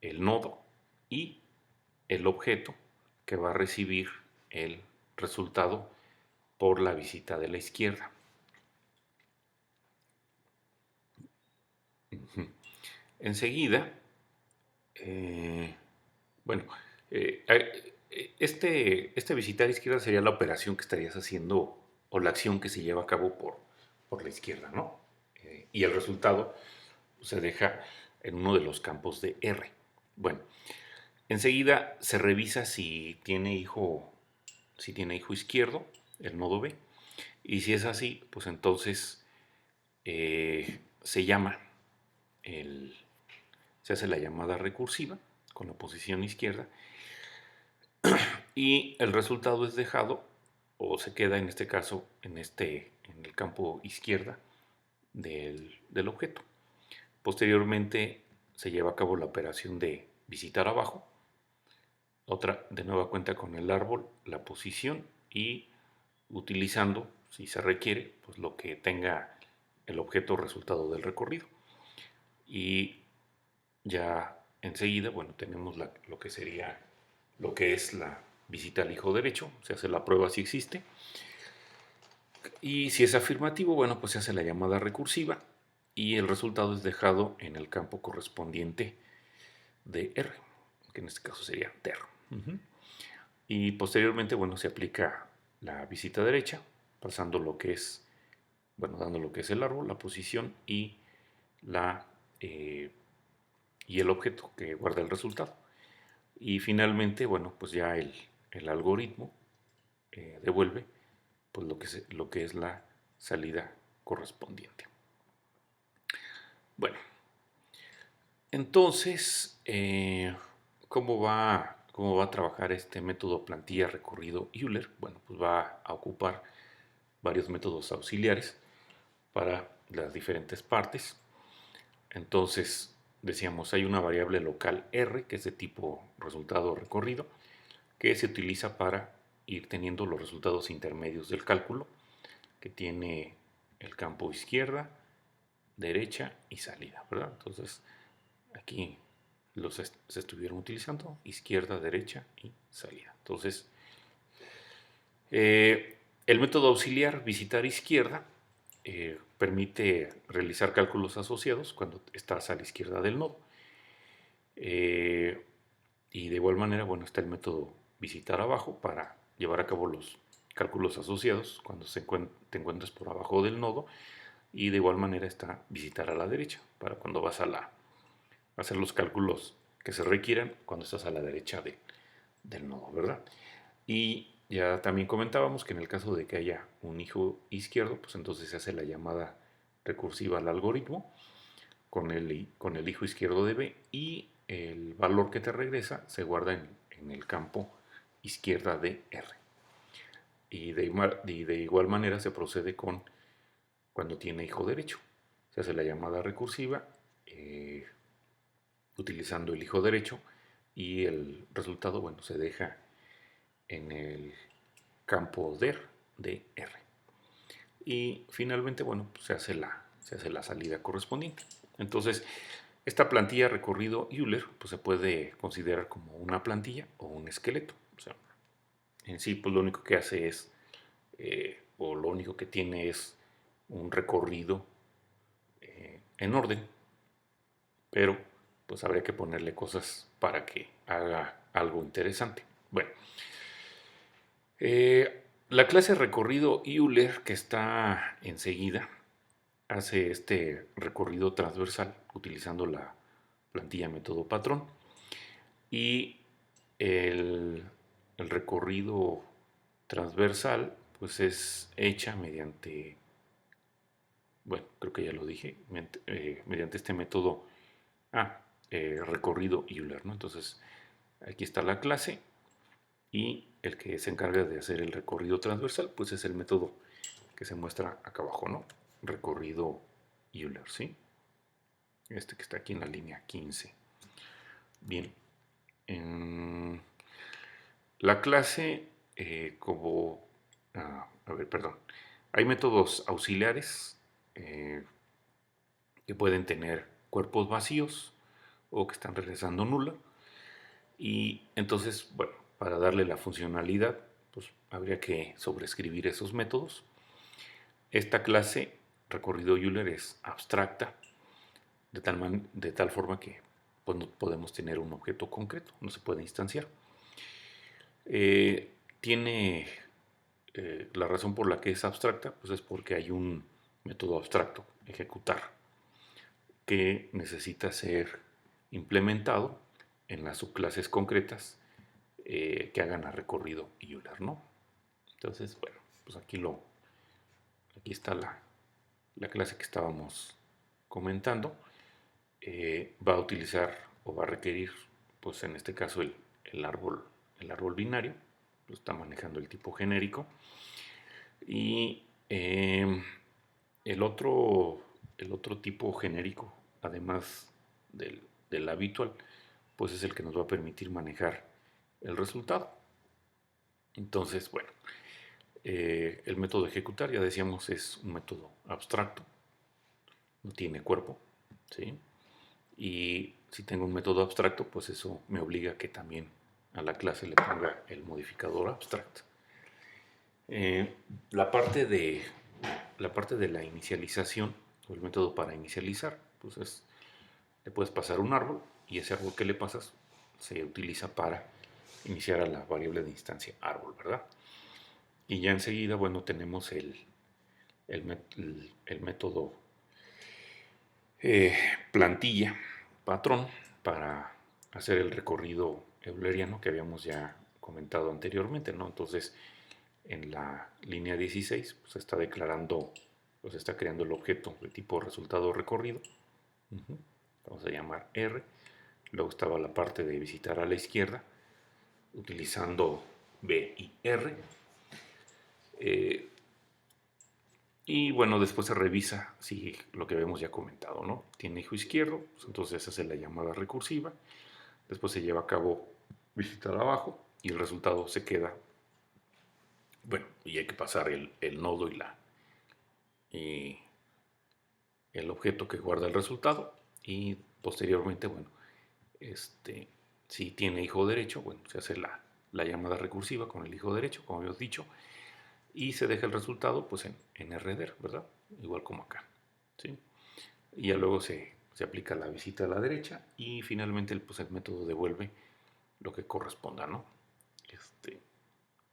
el nodo y el objeto que va a recibir el resultado por la visita de la izquierda. Enseguida, eh, bueno, este visitar izquierda sería la operación que estarías haciendo o la acción que se lleva a cabo por la izquierda, ¿no? Y el resultado se deja en uno de los campos de R. Bueno, enseguida se revisa si tiene hijo izquierdo, el nodo B, y si es así, pues entonces se llama el, se hace la llamada recursiva con la posición izquierda, y el resultado es dejado o se queda en este caso en el campo izquierda del objeto. Posteriormente se lleva a cabo la operación de visitar abajo, Otra de nueva cuenta con el árbol, la posición y utilizando, si se requiere, pues lo que tenga el objeto resultado del recorrido. Y ya enseguida, bueno, tenemos lo que sería, lo que es la visita al hijo derecho, se hace la prueba si existe. Y si es afirmativo, bueno, pues se hace la llamada recursiva y el resultado es dejado en el campo correspondiente de R, que en este caso sería TER. Y posteriormente, bueno, se aplica la visita derecha, pasando lo que es, bueno, dando lo que es el árbol, la posición y la y el objeto que guarda el resultado. Y finalmente, bueno, pues ya el algoritmo devuelve pues lo que es la salida correspondiente. Bueno, entonces, ¿cómo va a trabajar este método plantilla recorrido Euler? Bueno, pues va a ocupar varios métodos auxiliares para las diferentes partes. Entonces, decíamos, hay una variable local R, que es de tipo resultado recorrido, que se utiliza para ir teniendo los resultados intermedios del cálculo, que tiene el campo izquierda, derecha y salida, ¿verdad? Entonces, aquí se estuvieron utilizando izquierda, derecha y salida. Entonces, el método auxiliar visitar izquierda permite realizar cálculos asociados cuando estás a la izquierda del nodo. Y de igual manera, bueno, está el método visitar abajo para llevar a cabo los cálculos asociados cuando te encuentres por abajo del nodo. Y de igual manera está visitar a la derecha para cuando vas a hacer los cálculos que se requieran cuando estás a la derecha del nodo, ¿verdad? Y ya también comentábamos que en el caso de que haya un hijo izquierdo, pues entonces se hace la llamada recursiva al algoritmo con el hijo izquierdo de B y el valor que te regresa se guarda en el campo izquierda de R. Y de igual manera se procede con cuando tiene hijo derecho. Se hace la llamada recursiva utilizando el hijo derecho y el resultado, bueno, se deja en el campo der de R. Y finalmente, bueno, pues se hace la salida correspondiente. Entonces, esta plantilla recorrido Euler pues se puede considerar como una plantilla o un esqueleto. O sea, en sí, pues lo único que hace es, o lo único que tiene es un recorrido en orden, pero pues habría que ponerle cosas para que haga algo interesante. Bueno, la clase recorrido Euler que está enseguida hace este recorrido transversal utilizando la plantilla método patrón y el, el recorrido transversal pues es hecha mediante, bueno, creo que ya lo dije, mediante este método recorrido Euler, ¿no? Entonces, aquí está la clase y el que se encarga de hacer el recorrido transversal, pues es el método que se muestra acá abajo, ¿no? Recorrido Euler, ¿sí? Este que está aquí en la línea 15. Bien. La clase, como... a ver, perdón. Hay métodos auxiliares que pueden tener cuerpos vacíos o que están regresando nula. Y entonces, bueno, para darle la funcionalidad, pues habría que sobreescribir esos métodos. Esta clase, recorrido Euler, es abstracta, de tal forma que pues, no podemos tener un objeto concreto, no se puede instanciar. Tiene la razón por la que es abstracta, pues es porque hay un método abstracto, ejecutar, que necesita ser implementado en las subclases concretas que hagan a recorrido Euler, ¿no? Entonces, bueno, pues aquí está la clase que estábamos comentando. Va a utilizar o va a requerir, pues en este caso el árbol binario, lo está manejando el tipo genérico. Y el otro, el otro tipo genérico, además del habitual, pues es el que nos va a permitir manejar el resultado. Entonces, bueno, el método de ejecutar, ya decíamos, es un método abstracto, no tiene cuerpo, ¿sí? Y si tengo un método abstracto, pues eso me obliga a que también a la clase le ponga el modificador abstract. Eh, la, parte de, la parte de la inicialización, o el método para inicializar, pues le puedes pasar un árbol y ese árbol que le pasas se utiliza para iniciar a la variable de instancia árbol, ¿verdad? Y ya enseguida, bueno, tenemos el método plantilla, patrón, para hacer el recorrido euleriano que habíamos ya comentado anteriormente, ¿no? Entonces, en la línea 16, pues está declarando, pues está creando el objeto de tipo resultado recorrido. Vamos a llamar R. Luego estaba la parte de visitar a la izquierda, utilizando B y R. Y bueno, después se revisa si lo que habíamos ya comentado, ¿no? Tiene hijo izquierdo, pues entonces se hace la llamada recursiva. Después se lleva a cabo visitar abajo y el resultado se queda. Bueno, y hay que pasar el nodo y el objeto que guarda el resultado. Y posteriormente, bueno, si tiene hijo derecho, bueno, se hace la llamada recursiva con el hijo derecho, como habíamos dicho, y se deja el resultado pues en RDER, ¿verdad? Igual como acá, ¿sí? Y ya luego se aplica la visita a la derecha y finalmente pues el método devuelve lo que corresponda, ¿no?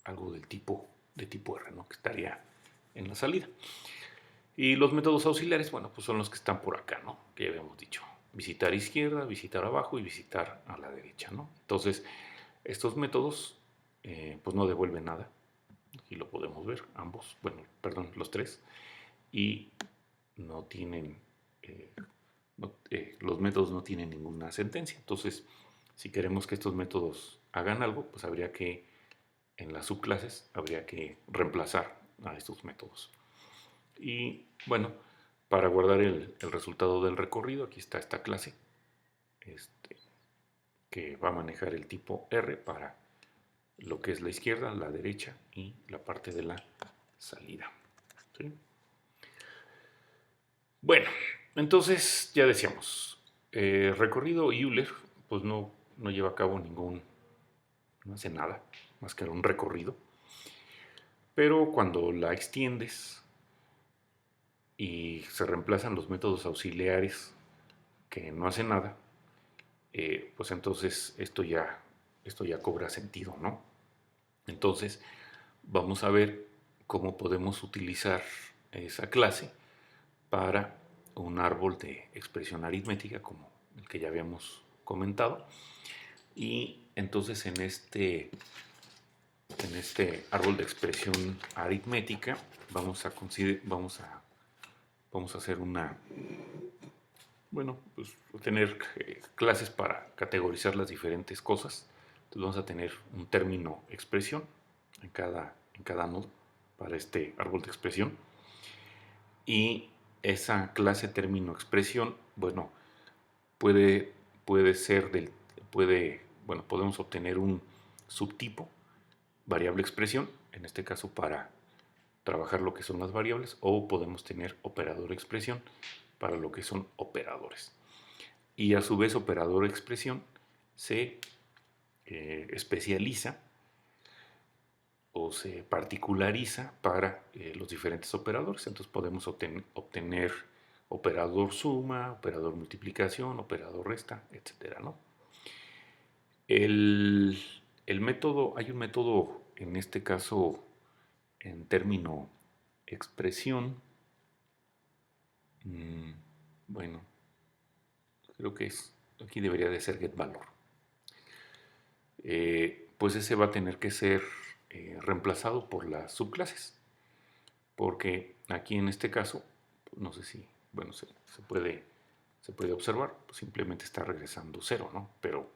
Algo de tipo R, ¿no? Que estaría en la salida. Y los métodos auxiliares, bueno, pues son los que están por acá, ¿no? Que ya habíamos dicho. Visitar izquierda, visitar abajo y visitar a la derecha, ¿no? Entonces, estos métodos, pues no devuelven nada. Aquí lo podemos ver, ambos, bueno, perdón, los tres. Y no tienen, eh, los métodos no tienen ninguna sentencia. Entonces, si queremos que estos métodos hagan algo, pues habría que, en las subclases, habría que reemplazar a estos métodos. Y bueno, para guardar el resultado del recorrido, aquí está esta clase que va a manejar el tipo R para lo que es la izquierda, la derecha y la parte de la salida. ¿Sí? Bueno, entonces ya decíamos, recorrido Euler pues no lleva a cabo no hace nada más que un recorrido, pero cuando la extiendes y se reemplazan los métodos auxiliares que no hacen nada, pues entonces esto ya cobra sentido, ¿no? Entonces vamos a ver cómo podemos utilizar esa clase para un árbol de expresión aritmética como el que ya habíamos comentado. Y entonces en este árbol de expresión aritmética vamos a hacer bueno, pues tener clases para categorizar las diferentes cosas. Entonces vamos a tener un término expresión en cada nodo para este árbol de expresión. Y esa clase término expresión, bueno, puede, puede ser bueno, podemos obtener un subtipo, variable expresión, en este caso para trabajar lo que son las variables, o podemos tener operador expresión para lo que son operadores. Y a su vez operador expresión se especializa o se particulariza para los diferentes operadores. Entonces podemos obtener operador suma, operador multiplicación, operador resta, etcétera, ¿no? El, hay un método, en este caso, en término expresión, bueno, creo que aquí debería de ser getValor. Pues ese va a tener que ser reemplazado por las subclases, porque aquí en este caso, no sé si, bueno, se puede observar, pues simplemente está regresando 0, ¿no? Pero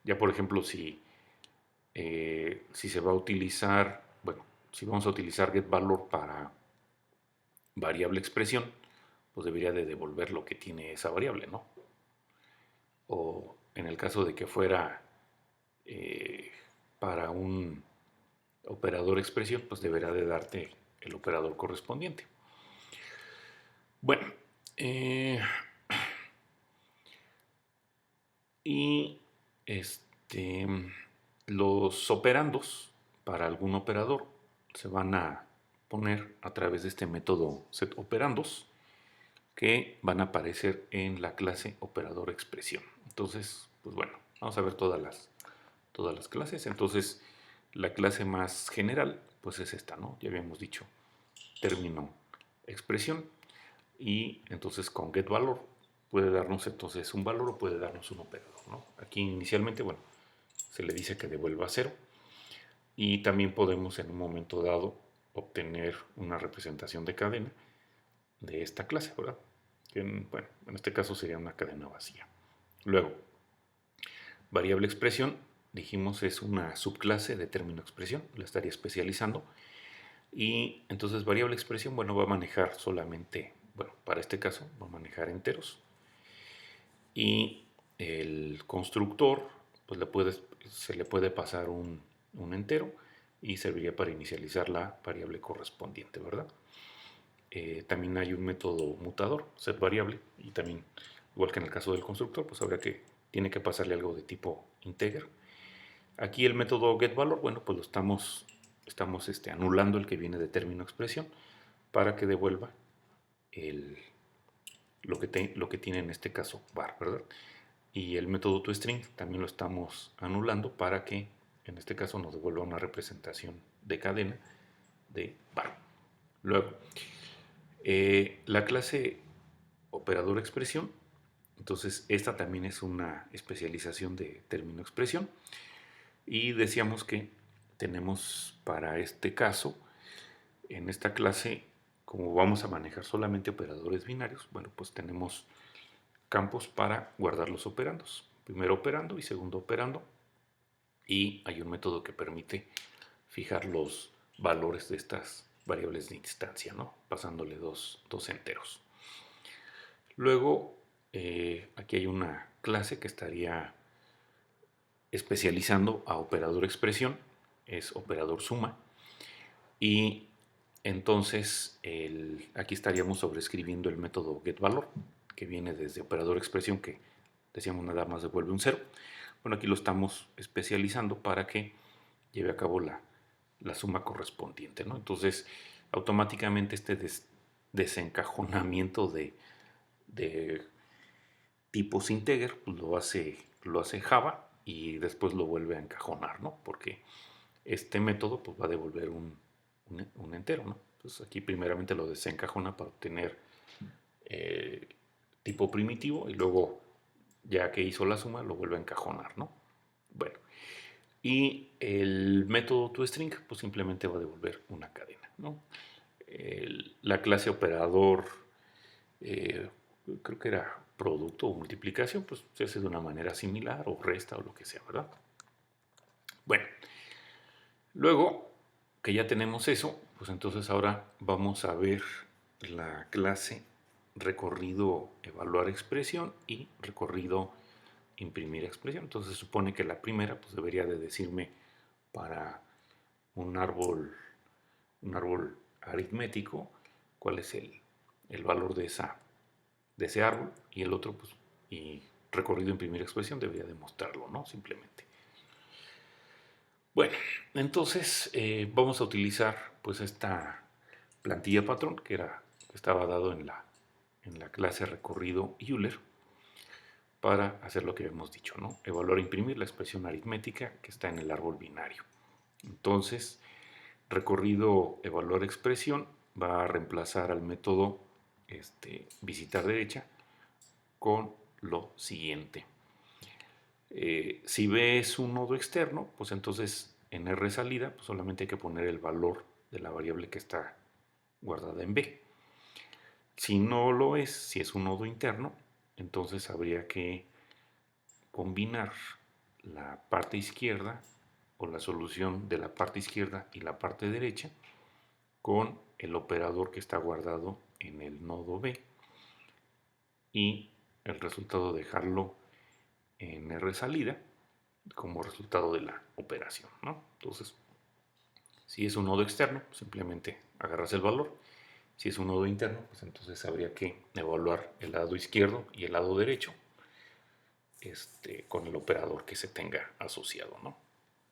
ya por ejemplo, si se va a utilizar, bueno, si vamos a utilizar getValor para variable expresión, pues debería de devolver lo que tiene esa variable, ¿no? O en el caso de que fuera para un operador expresión, pues deberá de darte el operador correspondiente. Bueno, y los operandos para algún operador se van a poner a través de este método setOperandos, que van a aparecer en la clase operador expresión. Entonces, pues bueno, vamos a ver todas las clases. Entonces, la clase más general, pues es esta, ¿no? Ya habíamos dicho término expresión, y entonces con getValor puede darnos entonces un valor o puede darnos un operador, ¿no? Aquí inicialmente, bueno, se le dice que devuelva 0, y también podemos en un momento dado obtener una representación de cadena de esta clase, ¿verdad? Que bueno, en este caso sería una cadena vacía. Luego, variable expresión, dijimos, es una subclase de término expresión, la estaría especializando. Y entonces variable expresión, bueno, va a manejar solamente, bueno, para este caso, va a manejar enteros. Y el constructor, pues se le puede pasar un entero y serviría para inicializar la variable correspondiente, ¿verdad? También hay un método mutador, setVariable, y también, igual que en el caso del constructor, pues habrá que, tiene que pasarle algo de tipo integer. Aquí el método getValor, bueno, pues lo estamos anulando el que viene de término expresión para que devuelva lo que tiene en este caso var, ¿verdad? Y el método toString también lo estamos anulando para que en este caso nos devuelva una representación de cadena de var. Luego, la clase operador expresión, entonces esta también es una especialización de término expresión, y decíamos que tenemos para este caso, en esta clase, como vamos a manejar solamente operadores binarios, bueno, pues tenemos campos para guardar los operandos, primero operando y segundo operando, y hay un método que permite fijar los valores de estas variables de instancia, ¿no? Pasándole dos enteros. Luego, aquí hay una clase que estaría especializando a operador expresión, es operador suma, y entonces aquí estaríamos sobreescribiendo el método getValor, que viene desde operador expresión, que decíamos nada más devuelve un 0. Bueno, aquí lo estamos especializando para que lleve a cabo la suma correspondiente, ¿no? Entonces, automáticamente este desencajonamiento de tipos integer, pues lo hace Java, y después lo vuelve a encajonar, ¿no? Porque este método pues, va a devolver un entero, ¿no? Entonces aquí primeramente lo desencajona para obtener tipo primitivo, y luego, ya que hizo la suma, lo vuelve a encajonar, ¿no? Bueno, y el método toString pues simplemente va a devolver una cadena, ¿no? La clase operador, creo que era producto o multiplicación, pues se hace de una manera similar, o resta o lo que sea, ¿verdad? Bueno, luego que ya tenemos eso, pues entonces ahora vamos a ver la clase recorrido evaluar expresión y recorrido imprimir expresión. Entonces se supone que la primera pues debería de decirme para un árbol aritmético cuál es el valor de ese árbol, y el otro pues, y recorrido imprimir expresión debería demostrarlo, ¿no? Simplemente. Bueno, entonces vamos a utilizar pues esta plantilla patrón que estaba dado en la clase recorrido Euler, para hacer lo que hemos dicho, ¿no? Evaluar e imprimir la expresión aritmética que está en el árbol binario. Entonces, recorrido evaluar expresión va a reemplazar al método visitar derecha con lo siguiente. Si B es un nodo externo, pues entonces en R salida pues solamente hay que poner el valor de la variable que está guardada en B. Si no lo es, si es un nodo interno, entonces habría que combinar la parte izquierda, o la solución de la parte izquierda y la parte derecha, con el operador que está guardado en el nodo B, y el resultado dejarlo en R salida, como resultado de la operación, ¿no? Entonces, si es un nodo externo, simplemente agarras el valor. Si es un nodo interno, pues entonces habría que evaluar el lado izquierdo y el lado derecho, con el operador que se tenga asociado, ¿no?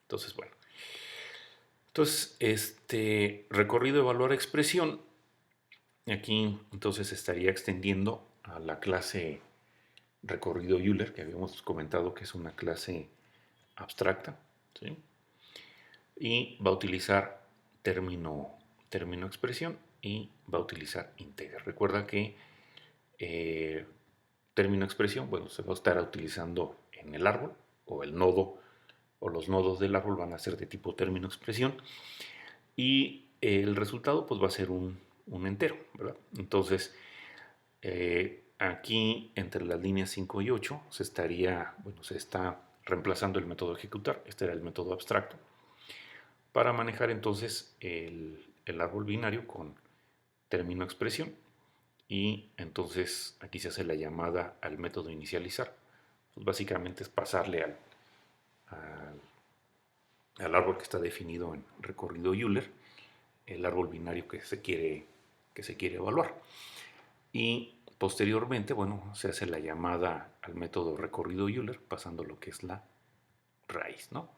Entonces, bueno. Entonces, recorrido evaluar expresión, aquí entonces estaría extendiendo a la clase recorrido Euler, que habíamos comentado que es una clase abstracta, ¿sí? Y va a utilizar término expresión y va a utilizar integer. Recuerda que eh, término expresión, bueno, se va a estar utilizando en el árbol o el nodo o los nodos del árbol van a ser de tipo término expresión y el resultado pues va a ser un entero, ¿verdad? Entonces, aquí entre las líneas 5 y 8 se está reemplazando el método ejecutar, este era el método abstracto, para manejar entonces el árbol binario con término expresión y entonces aquí se hace la llamada al método inicializar. Pues básicamente es pasarle al, al árbol que está definido en recorrido Euler, el árbol binario que se quiere evaluar. Y posteriormente, bueno, se hace la llamada al método recorrido Euler, pasando lo que es la raíz, ¿no?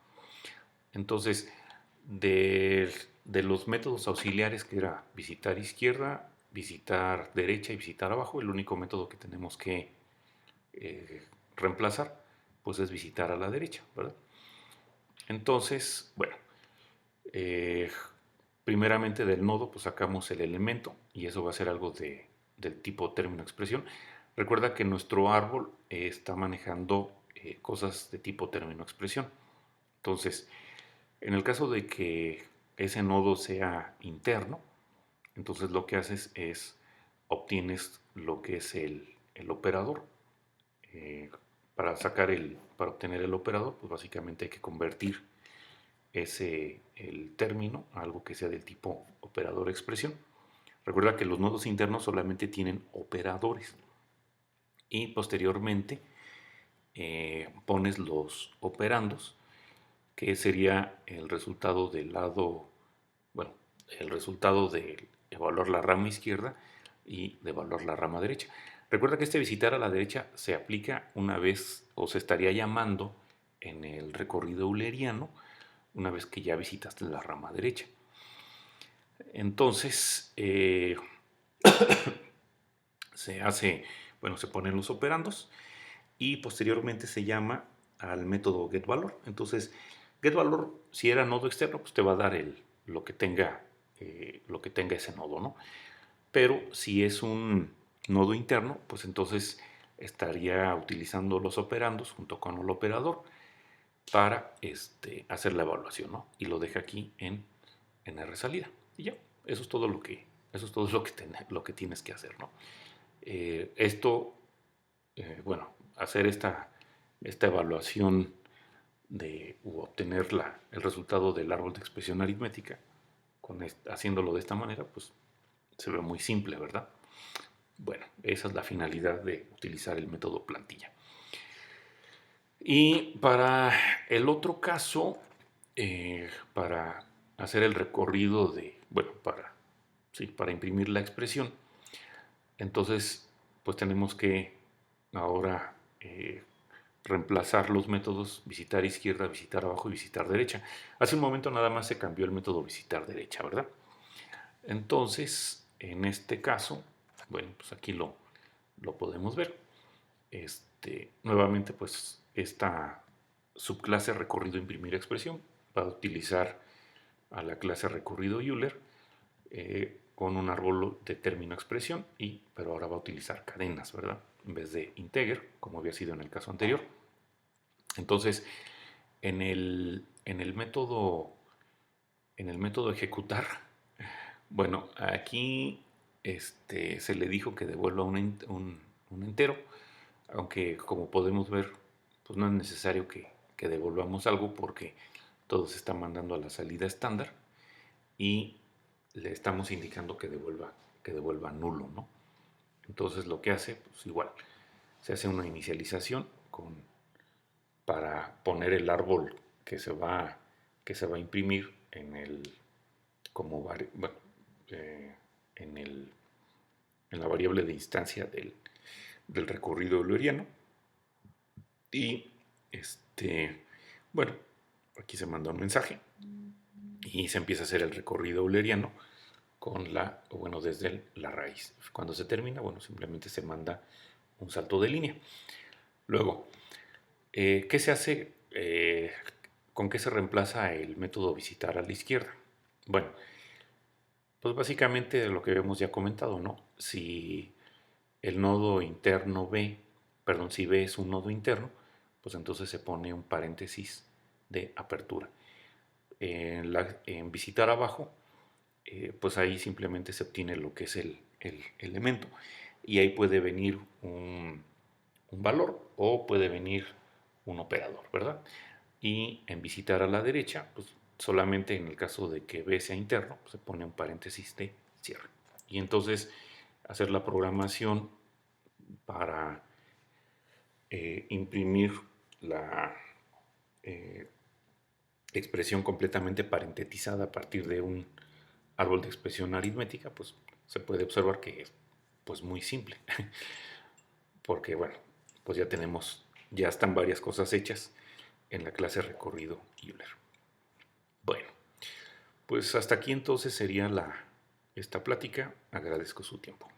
Entonces, de los métodos auxiliares que era visitar izquierda, visitar derecha y visitar abajo, el único método que tenemos que eh, reemplazar, pues es visitar a la derecha, ¿verdad? Entonces, bueno, eh, primeramente del nodo, pues sacamos el elemento y eso va a ser algo del tipo término expresión. Recuerda que nuestro árbol está manejando cosas de tipo término expresión. Entonces, en el caso de que ese nodo sea interno, entonces lo que haces es obtienes lo que es el operador. Eh, para obtener el operador, pues básicamente hay que convertir el término a algo que sea del tipo operador expresión. Recuerda que los nodos internos solamente tienen operadores y posteriormente pones los operandos, que sería el resultado del lado, bueno, el resultado de evaluar la rama izquierda y de evaluar la rama derecha. Recuerda que este visitar a la derecha se aplica una vez o se estaría llamando en el recorrido euleriano una vez que ya visitaste la rama derecha. Entonces, se hace, bueno, se ponen los operandos y posteriormente se llama al método getValor. Entonces, getValor, si era nodo externo, pues te va a dar lo que tenga ese nodo, ¿no? Pero si es un nodo interno, pues entonces estaría utilizando los operandos junto con el operador para hacer la evaluación, ¿no? Y lo deja aquí en R salida. Y ya, eso es todo lo que tienes que hacer, ¿no? Esto, bueno, hacer esta evaluación u obtener el resultado del árbol de expresión aritmética, haciéndolo de esta manera, pues se ve muy simple, ¿verdad? Bueno, esa es la finalidad de utilizar el método plantilla. Y para el otro caso, para hacer el recorrido bueno, para imprimir la expresión, entonces, pues tenemos que ahora reemplazar los métodos visitar izquierda, visitar abajo y visitar derecha. Hace un momento nada más se cambió el método visitar derecha, ¿verdad? Entonces, en este caso, bueno, pues aquí lo podemos ver. Nuevamente, pues esta subclase recorrido imprimir expresión va a utilizar a la clase recorrido Euler con un árbol de término expresión, pero ahora va a utilizar cadenas, ¿verdad? En vez de integer, como había sido en el caso anterior. Entonces, en el método ejecutar, bueno, aquí se le dijo que devuelva un entero, aunque como podemos ver, pues no es necesario que devolvamos algo porque todo se está mandando a la salida estándar y le estamos indicando que devuelva nulo, ¿no? Entonces lo que hace, pues igual, se hace una inicialización para poner el árbol que se va a imprimir en el, como bueno, en el, en la variable de instancia del recorrido euleriano. Y bueno, aquí se manda un mensaje y se empieza a hacer el recorrido euleriano desde la raíz. Cuando se termina, bueno, simplemente se manda un salto de línea. Luego, ¿qué se hace? ¿Con qué se reemplaza el método visitar a la izquierda? Bueno, pues básicamente lo que habíamos ya comentado, ¿no? Si el nodo interno B, perdón, si B es un nodo interno, pues entonces se pone un paréntesis de apertura. En visitar abajo, pues ahí simplemente se obtiene lo que es el elemento. Y ahí puede venir un valor o puede venir un operador, ¿verdad? Y en visitar a la derecha, pues solamente en el caso de que B sea interno, pues se pone un paréntesis de cierre. Y entonces hacer la programación para imprimir la eh, expresión completamente parentetizada a partir de un árbol de expresión aritmética, pues se puede observar que es pues muy simple, porque bueno, pues ya están varias cosas hechas en la clase recorrido Euler. Bueno, pues hasta aquí entonces sería esta plática. Agradezco su tiempo.